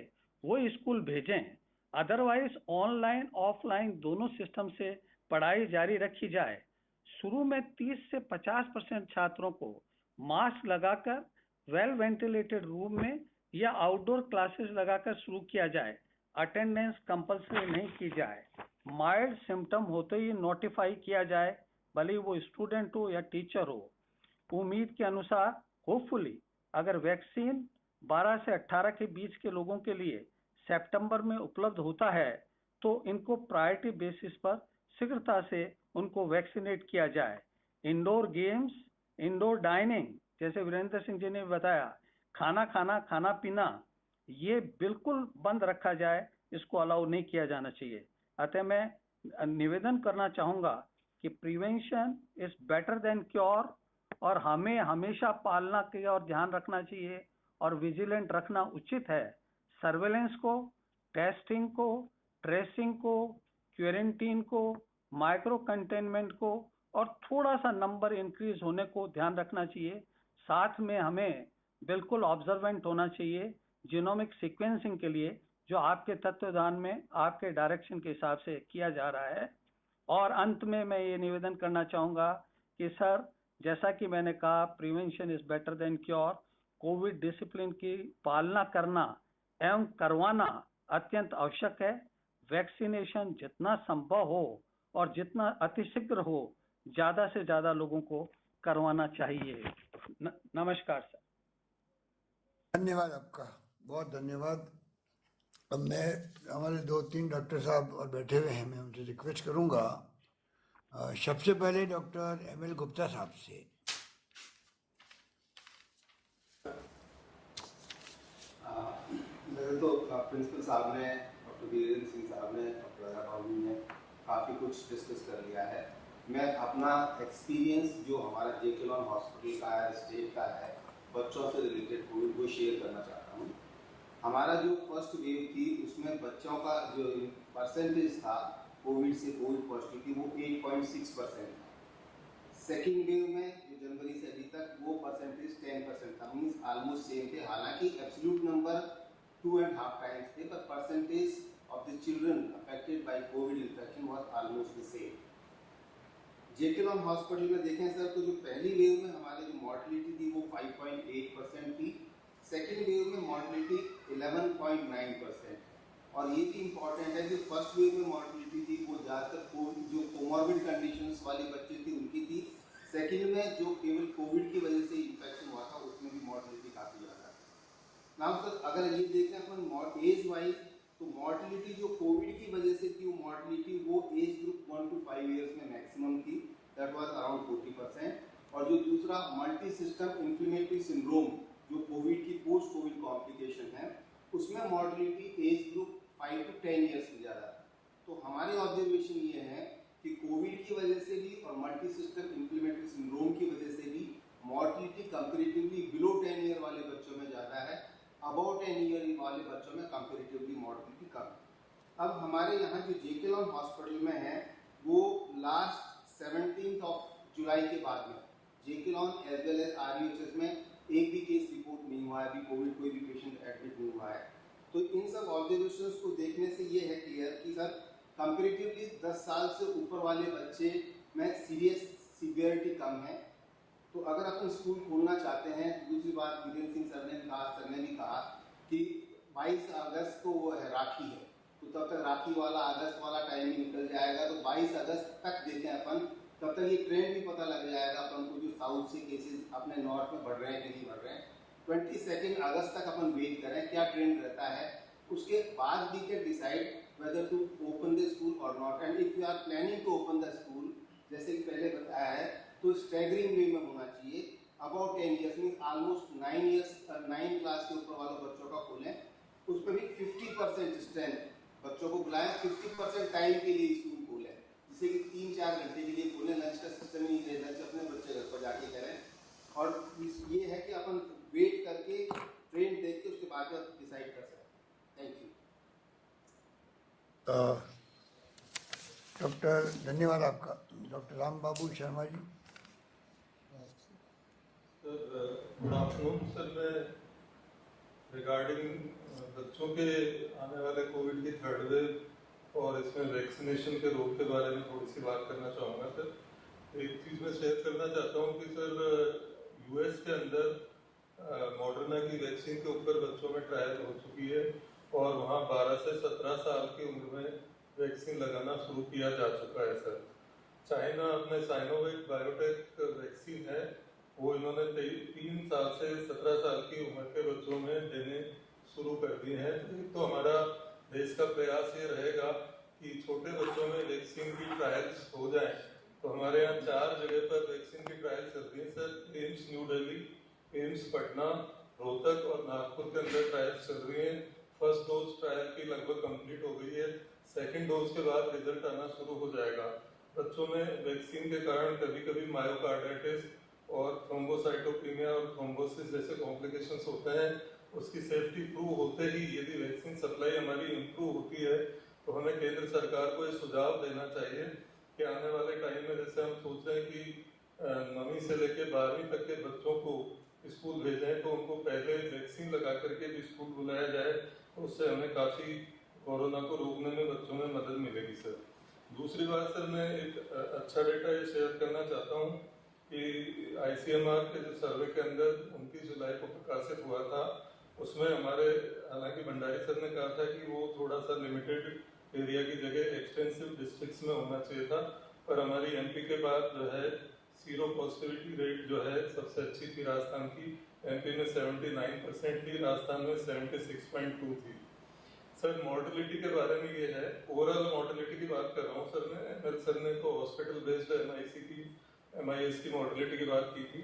वो स्कूल भेजें, अदरवाइज ऑनलाइन ऑफलाइन दोनों सिस्टम से पढ़ाई जारी रखी जाए। शुरू में 30 से 50% छात्रों को मास्क लगाकर वेल वेंटिलेटेड रूम में या आउटडोर क्लासेस लगाकर शुरू किया जाए। अटेंडेंस कंपल्सरी नहीं की जाए। माइल्ड सिम्टम होते ही नोटिफाई किया जाए, भले ही वो स्टूडेंट हो या टीचर हो। उम्मीद के अनुसार होपफुली अगर वैक्सीन 12 से 18 के बीच के लोगों के लिए सितंबर में उपलब्ध होता है तो इनको प्रायोरिटी बेसिस पर शीघ्रता से उनको वैक्सीनेट किया जाए। इंडोर गेम्स, इंडोर डाइनिंग, जैसे वीरेंद्र सिंह जी ने बताया, खाना पीना, ये बिल्कुल बंद रखा जाए, इसको अलाउ नहीं किया जाना चाहिए। अतः मैं निवेदन करना चाहूंगा कि prevention is better than cure, और हमें हमेशा पालना की और ध्यान रखना चाहिए और विजिलेंट रखना उचित है। सर्वेलेंस को, टेस्टिंग को, ट्रेसिंग को, क्वारंटीन को, माइक्रो कंटेनमेंट को और थोड़ा सा नंबर इंक्रीज होने को ध्यान रखना चाहिए। साथ में हमें बिल्कुल ऑब्जर्वेंट होना चाहिए जीनोमिक सीक्वेंसिंग के लिए, जो आपके तत्वाधान में आपके डायरेक्शन के हिसाब से किया जा रहा है। और अंत में मैं ये निवेदन करना चाहूंगा कि सर, जैसा कि मैंने कहा, prevention is better than cure. Covid discipline की पालना करना एवं करवाना अत्यंत आवश्यक है। वैक्सीनेशन जितना संभव हो और जितना अतिशीघ्र हो, ज्यादा से ज्यादा लोगों को करवाना चाहिए। नमस्कार सर। धन्यवाद आपका, बहुत धन्यवाद। अब मैं, हमारे 2-3 डॉक्टर साहब और बैठे हुए हैं, मैं उनसे रिक्वेस्ट करूंगा, सबसे पहले डॉक्टर ML गुप्ता साहब से। मेरे तो प्रिंसिपल साहब ने, डॉक्टर वीरेंद्र सिंह साहब ने, डॉक्टर राजा बाबू ने काफ़ी कुछ डिस्कस कर लिया है। मैं अपना एक्सपीरियंस जो हमारा JK लॉन हॉस्पिटल का है, स्टेट का है, बच्चों से रिलेटेड कोविड को शेयर करना चाहता हूँ। हमारा जो फर्स्ट वेव थी उसमें बच्चों का जो परसेंटेज था कोविड से कोविड पॉजिटिव वो 8.6% था। सेकेंड वेव में जो जनवरी से अभी तक वो परसेंटेज 10% था, मीन्स ऑलमोस्ट सेम थे। हालांकि एब्सोल्यूट नंबर 2.5 टाइम्स थे, पर percentage of the children affected by Covid infection was almost the same. JK lawn hospital में देखें सर तो जो पहली वेव में हमारी जो मॉर्टिलिटी थी वो 5.8% थी, सेकेंड वेव में मॉर्टिलिटी 11.9%। और ये भी इम्पॉर्टेंट है कि फर्स्ट वेव में मॉर्टिलिटी थी वो ज़्यादातर जो कोमॉर्बिड कंडीशंस वाले बच्चे थे उनकी थी, सेकेंड में जो केवल कोविड की वजह से इन्फेक्शन हुआ था उसमें भी मॉर्टिलिटी काफ़ी ज़्यादा थी। नाउ सर अगर ये देखें अपन एज वाइज तो मॉर्टिलिटी जो कोविड की वजह से थी वो मॉर्टिलिटी वो एज ग्रुप 1 to 5 ईयर्स में मैक्सिमम थी, दैट वाज अराउंड 40%। और जो दूसरा मल्टी सिस्टम इन्फ्लेमेटरी सिंड्रोम जो कोविड की पोस्ट कोविड कॉम्प्लिकेशन है उसमें mortality age group 5 to 10 years से ज़्यादा। तो हमारे ऑब्जर्वेशन ये है कि कोविड की वजह से भी और मल्टी सिस्टम इन्फ्लेमेटरी सिंड्रोम की वजह से भी मॉर्टिलिटी कंपेरेटिवली बिलो 10 ईयर वाले बच्चों में ज़्यादा है, अबाउट 10 ईयर वाले बच्चों में कंपेरेटिवली मॉर्टिलिटी कम है। अब हमारे यहाँ जो जेके लॉन हॉस्पिटल में है वो लास्ट 17 जुलाई के बाद में JK lawn as well as RUHS में एक भी केस रिपोर्ट नहीं हुआ है, अभी कोविड कोई भी पेशेंट एडमिट नहीं हुआ है। तो इन सब ऑब्जर्वेशंस को देखने से ये है क्लियर कि सर कंपेरेटिवली 10 साल से ऊपर वाले बच्चे में सीवियरिटी कम है। तो अगर अपन स्कूल खोलना चाहते हैं, दूसरी बात वीरेंद्र सिंह सर ने भी कहा कि 22 अगस्त को वो है राखी है, तो तब तक राखी वाला अगस्त वाला टाइम ही निकल जाएगा। तो 22 अगस्त तक देखें अपन, तब तक ये ट्रेंड भी पता लग जाएगा अपन को जो साउथ से केसेस अपने नॉर्थ में बढ़ रहे हैं कि नहीं बढ़ रहे हैं। 22 अगस्त तक अपन वेट करें क्या ट्रेंड रहता है, उसके बाद we can decide whether to open the school or not. And if you are planning to open the school जैसे कि पहले बताया है तो स्टैगरिंग वे में होना चाहिए। About 10 years mean almost 9 class के ऊपर वाले बच्चों का खोलें, उसमें भी 50% स्ट्रेंथ बच्चों को बुलाएं, 50% टाइम के लिए स्कूल खोलें, जिससे कि 3-4 घंटे के लिए खोलें। लंच का सिस्टम ही नहीं, लंच अपने बच्चे घर पर जाके करें। और ये है कि अपन वेट करके ट्रेंड देख के उसके बाद डिसाइड कर सकते हैं। थैंक यू डॉक्टर, धन्यवाद आपका। डॉक्टर राम बाबू Sharma ji. Good afternoon sir, मैं रिगार्डिंग बच्चों के आने वाले कोविड की थर्ड वेव और इसमें वैक्सीनेशन के रोल के बारे में थोड़ी सी बात करना चाहूँगा सर। एक चीज़ मैं शेयर करना चाहता हूँ कि सर US के अंदर मॉडर्ना की वैक्सीन के ऊपर बच्चों में ट्रायल हो चुकी है और वहाँ 12 से 17 साल की उम्र में वैक्सीन लगाना शुरू किया जा चुका है सर। चाइना अपने साइनोवेक बायोटेक वैक्सीन है वो इन्होंने 3 साल से 17 साल की उम्र के बच्चों में देने शुरू कर दिए हैं। तो हमारा देश का प्रयास ये रहेगा कि छोटे बच्चों में वैक्सीन की ट्रायल्स हो जाए। तो हमारे यहाँ 4 जगह पर वैक्सीन की ट्रायल चल रही है sir. AIIMS new Delhi, AIIMS Patna, Rohtak और नागपुर के अंदर ट्रायल्स चल रही हैं। फर्स्ट डोज ट्रायल की लगभग कंप्लीट हो गई है, सेकेंड डोज के बाद रिजल्ट आना शुरू हो जाएगा। बच्चों में वैक्सीन के कारण कभी कभी मायोकार्डाइटिस और थ्रोम्बोसाइटोपेनिया और थ्रोम्बोसिस जैसे कॉम्प्लिकेशंस होते हैं। उसकी सेफ्टी प्रूव होते ही यदि वैक्सीन सप्लाई हमारी इम्प्रूव होती है तो हमें केंद्र सरकार को ये सुझाव देना चाहिए कि आने वाले टाइम में जैसे हम सोच रहे हैं कि 9वीं से लेकर 12वीं तक के बच्चों को स्कूल भेजें तो उनको पहले वैक्सीन लगा करके भी स्कूल बुलाया जाए, तो उससे हमें काफ़ी कोरोना को रोकने में बच्चों में मदद मिलेगी सर। दूसरी बात सर, मैं एक अच्छा डेटा ये शेयर करना चाहता हूँ कि ICMR के जो सर्वे के अंदर 29 जुलाई को प्रकाशित हुआ था उसमें हमारे, हालांकि भंडारी सर ने कहा था कि वो थोड़ा सा लिमिटेड एरिया की जगह एक्सटेंसिव डिस्ट्रिक्ट्स में होना चाहिए था, पर हमारी MP के बाद जो है सीरो पॉजिटिविटी रेट जो है सबसे अच्छी थी राजस्थान की। MP में 79% थी, राजस्थान में 76.2 थी। सर मॉर्टिलिटी के बारे में ये है, ओवरऑल मॉर्टिलिटी की बात कर रहा हूँ सर मैं। ML सर ने तो हॉस्पिटल बेस्ड MIS की मॉर्टिलिटी की बात की थी।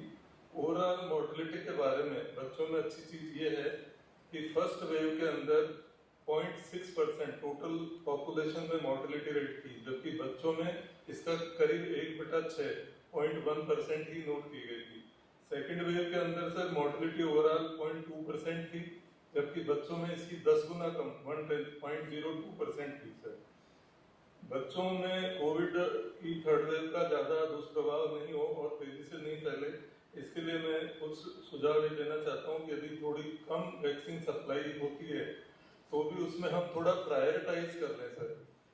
ओवरऑल मॉर्टिलिटी के बारे में बच्चों में अच्छी चीज ये है कि फर्स्ट वेव के अंदर 0.6% टोटल पॉपुलेशन में मॉर्टिलिटी रेट थी, जबकि बच्चों में इसका करीब 1/6 0.1% ही नोट की गई थी। सेकेंड वेव के अंदर सर मॉर्टेलिटी ओवरऑल 0.2% थी, जबकि बच्चों में इसकी 10 गुना कम 1.02% थी सर। बच्चों में कोविड की थर्ड वेव का ज़्यादा दुष्प्रभाव नहीं हो और तेजी से नहीं फैले, इसके लिए मैं कुछ सुझाव ये देना चाहता हूँ कि यदि थोड़ी कम वैक्सीन सप्लाई होती है तो भी उसमें हम थोड़ा प्रायोरिटाइज कर लें सर।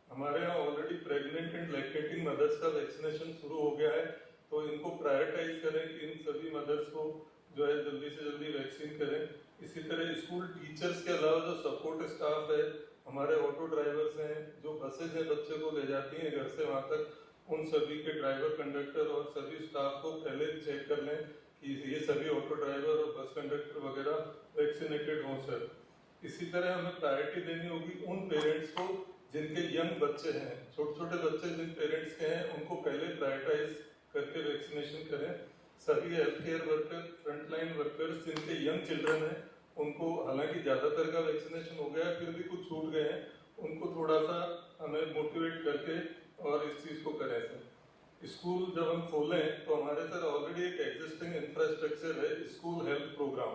हमारे यहाँ already pregnant and lactating mothers का वैक्सीनेशन शुरू हो गया है, तो इनको प्रायोरिटाइज करें कि इन सभी मदर्स को जो है जल्दी से जल्दी वैक्सीन करें। इसी तरह स्कूल टीचर्स के अलावा जो सपोर्ट स्टाफ है, हमारे ऑटो ड्राइवर्स हैं, जो बसेज हैं बच्चे को ले जाती हैं घर से वहाँ तक, उन सभी के ड्राइवर कंडक्टर और सभी स्टाफ को पहले चेक कर लें कि ये सभी ऑटो ड्राइवर और बस कंडक्टर वगैरह वैक्सीनेटेड हों सर। इसी तरह हमें प्रायोरिटी देनी होगी उन पेरेंट्स को जिनके यंग बच्चे हैं, छोटे छोटे बच्चे जिन पेरेंट्स के हैं उनको पहले प्रायोरिटाइज करके वैक्सीनेशन करें। सभी health care worker, frontline workers जिनके यंग चिल्ड्रन हैं उनको, हालांकि ज़्यादातर का वैक्सीनेशन हो गया है फिर भी कुछ छूट गए हैं, उनको थोड़ा सा हमें मोटिवेट करके और इस चीज़ को करें सर। स्कूल जब हम खोलें तो हमारे सर ऑलरेडी एक एग्जिस्टिंग इंफ्रास्ट्रक्चर है स्कूल हेल्थ प्रोग्राम।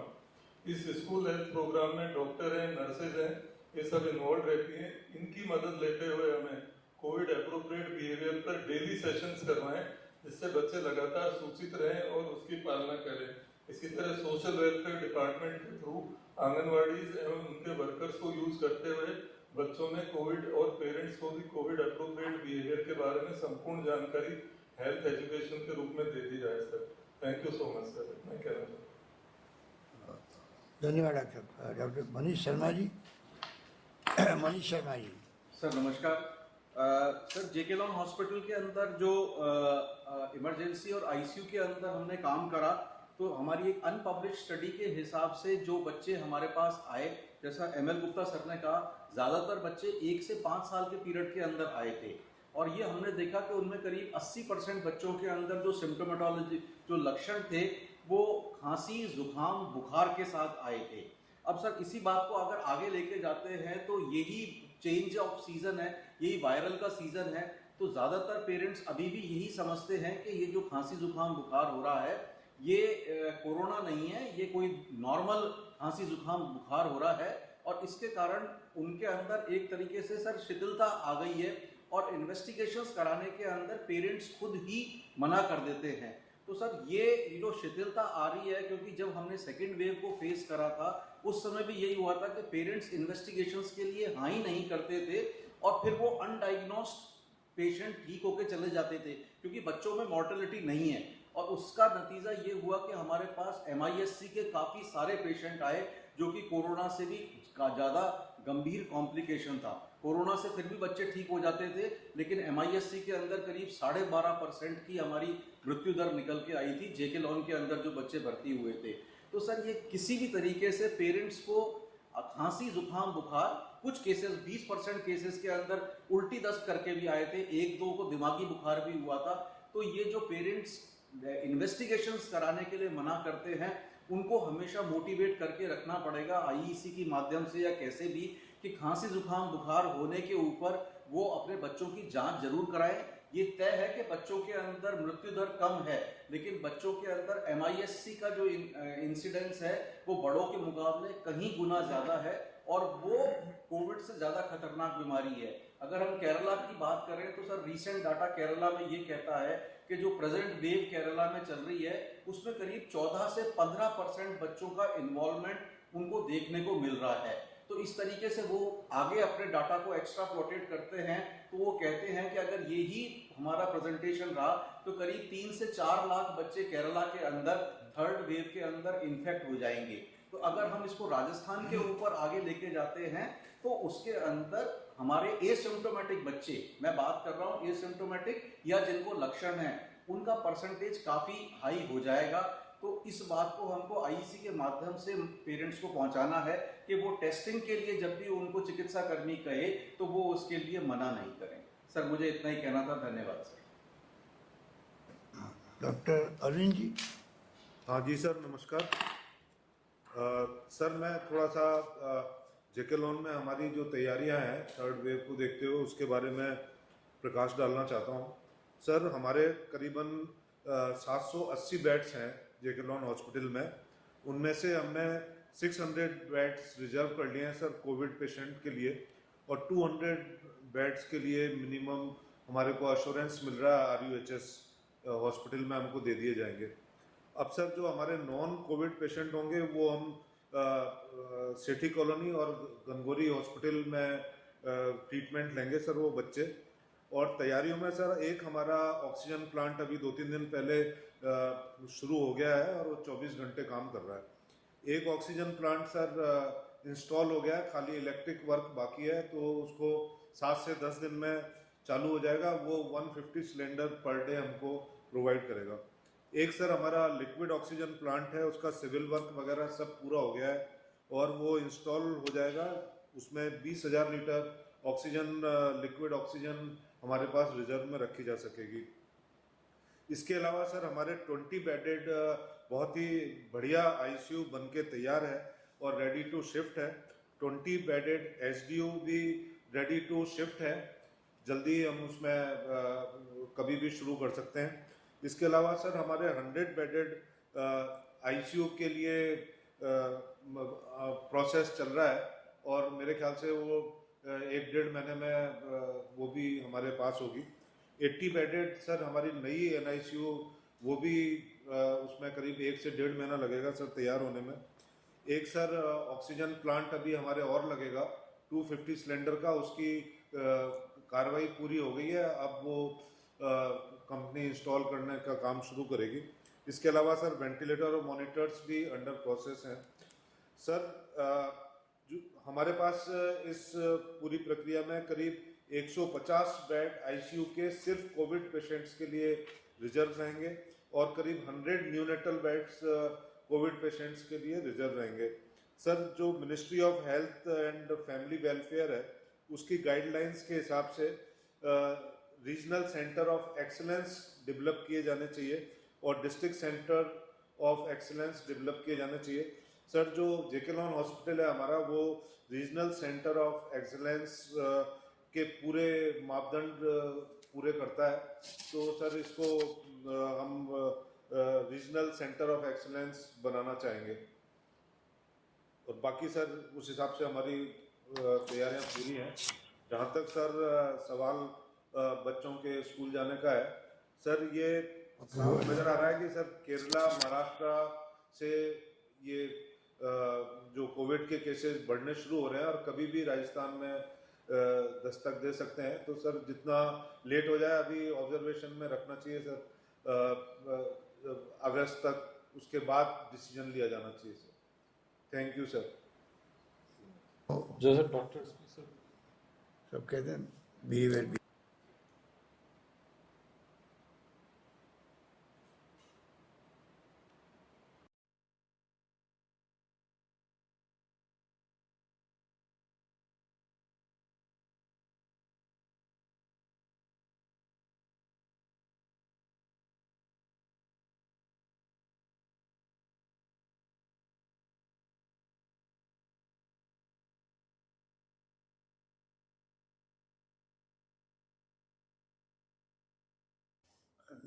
इस स्कूल हेल्थ प्रोग्राम में डॉक्टर हैं, नर्सेज हैं, ये सब इन्वॉल्व रहती हैं। इनकी मदद लेते हुए हमें कोविड अप्रोप्रिएट बिहेवियर पर डेली सेशंस करवाएं, जिससे बच्चे लगातार सूचित रहें और उसकी पालना करें। इसी तरह सोशल वेलफेयर डिपार्टमेंट के थ्रू आंगनवाड़ीज एवं उनके वर्कर्स को यूज करते हुए बच्चों में कोविड और पेरेंट्स को भी कोविड अप्रोप्रिएट बिहेवियर के बारे में संपूर्ण जानकारी हेल्थ एजुकेशन के रूप में दे दी जाए sir. Thank you so much sir. मैं कह रहा हूँ धन्यवाद डॉक्टर मनीष शर्मा जी। मनीष शर्मा जी सर नमस्कार। सर जेके लॉन हॉस्पिटल के अंदर जो इमरजेंसी और आईसीयू के अंदर हमने काम करा, तो हमारी एक अनपब्लिश स्टडी के हिसाब से जो बच्चे हमारे पास आए, जैसा ML गुप्ता सर ने कहा, ज़्यादातर बच्चे 1 से 5 साल के पीरियड के अंदर आए थे और ये हमने देखा कि उनमें करीब 80% बच्चों के अंदर जो सिम्टोमेटोलॉजी, जो लक्षण थे, वो खांसी, जुकाम, बुखार के साथ आए थे। अब सर इसी बात को अगर आगे लेके जाते हैं तो यही चेंज ऑफ सीजन है, यही वायरल का सीजन है, तो ज़्यादातर पेरेंट्स अभी भी यही समझते हैं कि ये जो खांसी, जुकाम, बुखार हो रहा है ये कोरोना नहीं है, ये कोई नॉर्मल खांसी, जुकाम, बुखार हो रहा है। और इसके कारण उनके अंदर एक तरीके से सर शिथिलता आ गई है और इन्वेस्टिगेशंस कराने के अंदर पेरेंट्स खुद ही मना कर देते हैं। तो सर ये जो शिथिलता आ रही है, क्योंकि जब हमने सेकेंड वेव को फेस करा था उस समय भी यही हुआ था कि पेरेंट्स इन्वेस्टिगेशंस के लिए हाँ ही नहीं करते थे और फिर वो अनडायग्नोस्ड पेशेंट ठीक होकर चले जाते थे, क्योंकि बच्चों में मॉर्टेलिटी नहीं है। और उसका नतीजा ये हुआ कि हमारे पास MISC के काफ़ी सारे पेशेंट आए जो कि कोरोना से भी ज़्यादा गंभीर कॉम्प्लिकेशन था। कोरोना से फिर भी बच्चे ठीक हो जाते थे, लेकिन MISC के अंदर करीब 12.5% की हमारी मृत्यु दर निकल के आई थी जेके लॉन के अंदर जो बच्चे भर्ती हुए थे। तो सर ये किसी भी तरीके से पेरेंट्स को खांसी, जुकाम, बुखार, कुछ केसेस 20% केसेस के अंदर उल्टी दस्त करके भी आए थे, 1-2 को दिमागी बुखार भी हुआ था। तो ये जो पेरेंट्स इन्वेस्टिगेशंस कराने के लिए मना करते हैं उनको हमेशा मोटिवेट करके रखना पड़ेगा IEC के माध्यम से या कैसे भी, कि खांसी, जुकाम, बुखार होने के ऊपर वो अपने बच्चों की जांच जरूर कराएं। ये तय है कि बच्चों के अंदर मृत्यु दर कम है, लेकिन बच्चों के अंदर MISC का जो इंसिडेंस है वो बड़ों के मुकाबले कहीं गुना ज़्यादा है और वो कोविड से ज़्यादा खतरनाक बीमारी है। अगर हम केरला की बात करें तो सर रीसेंट डाटा केरला में ये कहता है कि जो प्रेजेंट वेव केरला में चल रही है उसमें करीब 14 से 15% बच्चों का इन्वॉल्वमेंट उनको देखने को मिल रहा है। तो इस तरीके से वो आगे अपने डाटा को एक्स्ट्रा प्लॉटेड करते हैं, तो वो कहते हैं कि अगर यही हमारा प्रेजेंटेशन रहा तो करीब 3 से 4 लाख बच्चे केरला के अंदर थर्ड वेव के अंदर इन्फेक्ट हो जाएंगे। तो अगर हम इसको राजस्थान के ऊपर आगे लेके जाते हैं तो उसके अंदर हमारे एसिम्प्टोमेटिक बच्चे, मैं बात कर रहा हूँ एसिम्प्टोमेटिक या जिनको लक्षण है, उनका परसेंटेज काफ़ी हाई हो जाएगा। तो इस बात को हमको IEC के माध्यम से पेरेंट्स को पहुंचाना है कि वो टेस्टिंग के लिए जब भी उनको चिकित्सा कर्मी कहे तो वो उसके लिए मना नहीं करें। सर मुझे इतना ही कहना था, धन्यवाद सर। डॉक्टर अरविंद जी। हाँ जी सर नमस्कार। सर मैं थोड़ा सा जेके लॉन में हमारी जो तैयारियां हैं थर्ड वेव को देखते हुए उसके बारे में प्रकाश डालना चाहता हूं। सर हमारे करीबन 780 बेड्स हैं जेके लॉन हॉस्पिटल में, उनमें से हमने 600 बेड्स रिजर्व कर लिए हैं सर कोविड पेशेंट के लिए, और 200 बेड्स के लिए मिनिमम हमारे को अश्योरेंस मिल रहा है RUHS हॉस्पिटल में हमको दे दिए जाएंगे। अब सर जो हमारे नॉन कोविड पेशेंट होंगे वो हम सेठी कॉलोनी और गंगोरी हॉस्पिटल में ट्रीटमेंट लेंगे सर वो बच्चे। और तैयारियों में सर एक हमारा ऑक्सीजन प्लांट अभी 2-3 दिन पहले शुरू हो गया है और वो 24 घंटे काम कर रहा है। एक ऑक्सीजन प्लांट सर इंस्टॉल हो गया है, खाली इलेक्ट्रिक वर्क बाकी है, तो उसको 7 से 10 दिन में चालू हो जाएगा। वो 150 सिलेंडर पर डे हमको प्रोवाइड करेगा। एक सर हमारा लिक्विड ऑक्सीजन प्लांट है, उसका सिविल वर्क वगैरह सब पूरा हो गया है और वो इंस्टॉल हो जाएगा। उसमें 20,000 लीटर ऑक्सीजन लिक्विड ऑक्सीजन हमारे पास रिजर्व में रखी जा सकेगी। इसके अलावा सर हमारे 20 बेडेड बहुत ही बढ़िया ICU बन के तैयार है और रेडी टू शिफ्ट है। 20 बेडेड HDU भी रेडी टू शिफ्ट है, जल्दी हम उसमें कभी भी शुरू कर सकते हैं। इसके अलावा सर हमारे 100 बेडेड ICU के लिए प्रोसेस चल रहा है और मेरे ख्याल से वो 1-1.5 महीने में वो भी हमारे पास होगी। 80 बेडेड सर हमारी नई NICU, वो भी उसमें करीब 1 से 1.5 महीना लगेगा सर तैयार होने में। एक सर ऑक्सीजन प्लांट अभी हमारे और लगेगा 250 सिलेंडर का, उसकी कार्रवाई पूरी हो गई है, अब वो कंपनी इंस्टॉल करने का काम शुरू करेगी। इसके अलावा सर वेंटिलेटर और मॉनिटर्स भी अंडर प्रोसेस हैं। सर जो हमारे पास इस पूरी प्रक्रिया में करीब 150 बेड ICU के सिर्फ कोविड पेशेंट्स के लिए रिजर्व रहेंगे और करीब 100 न्यूनेटल बेड्स कोविड पेशेंट्स के लिए रिजर्व रहेंगे। सर जो ministry of health and family welfare है, उसकी गाइडलाइंस के हिसाब से regional centre of excellence develop किए जाने चाहिए और district centre of excellence develop किए जाने चाहिए। सर जो जेके लॉन हॉस्पिटल है हमारा, वो रीजनल सेंटर ऑफ एक्सीलेंस के पूरे मापदंड पूरे करता है, तो सर इसको हम रीजनल सेंटर ऑफ एक्सीलेंस बनाना चाहेंगे। और बाकी सर उस हिसाब से हमारी तैयारियां पूरी हैं। जहाँ तक सर सवाल बच्चों के स्कूल जाने का है, सर ये नजर आ रहा है कि सर केरला महाराष्ट्र से ये जो कोविड के केसेस बढ़ने शुरू हो रहे हैं और कभी भी राजस्थान में दस्तक दे सकते हैं। तो सर जितना लेट हो जाए अभी ऑब्जर्वेशन में रखना चाहिए सर, अगस्त तक, उसके बाद डिसीजन लिया जाना चाहिए सर। Thank you sir. जो सर डॉक्टर्स सब कहते हैं बिहेवियर भी।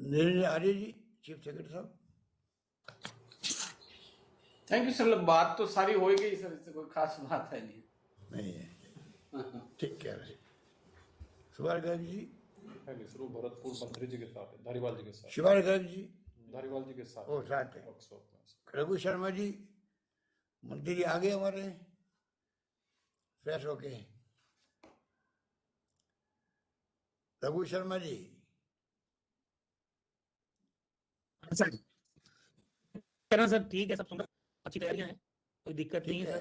निरंजन आर्य जी, चीफ सेक्रेटरी साहब। Thank you sir. बात तो सारी हो ही गई सर, इससे कोई खास बात है नहीं है। ठीक कह रहे शिवार गर्ग जी है नहीं सर, वो भरतपुर मंत्री जी के साथ है, धारीवाल जी के साथ। शिवार गर्ग जी धारीवाल जी के साथ वो साथ है। रघु शर्मा जी मंत्री जी आगे हमारे फ्रेश होके। रघु शर्मा जी सर कहना सर ठीक है, सब सुन अच्छी तैयारियां हैं, कोई दिक्कत नहीं है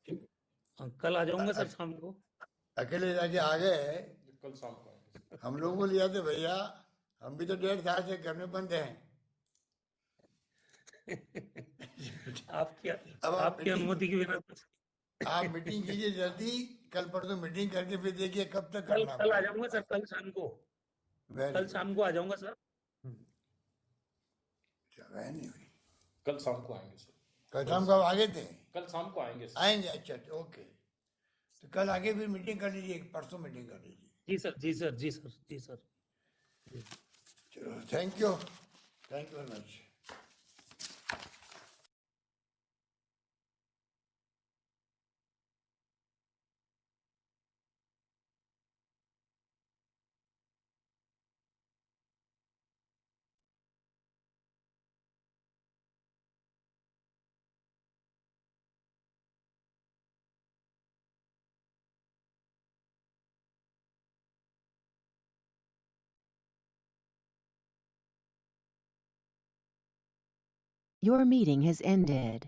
सर। कल आ जाऊंगा सर शाम को। अकेले जाके आ गए, कल शाम को हम लोगों को लिया थे भैया, हम भी तो 1.5 साल से घर में बंद हैं। आपकी अनुमति की बिना आप मीटिंग कीजिए जल्दी, कल परसों मीटिंग करके फिर देखिए कब तक करना। कल आ जाऊंगा सर, कल शाम को। कल शाम को आ जाऊंगा सर। नहीं हुई, कल शाम को आएंगे सर। कल शाम को आगे थे, कल शाम को आएंगे सर। आएंगे, अच्छा ओके। तो कल आगे फिर मीटिंग कर लीजिए, परसों मीटिंग कर लीजिए। जी सर, जी सर, जी सर, जी सर। चलो thank you very much. Your meeting has ended.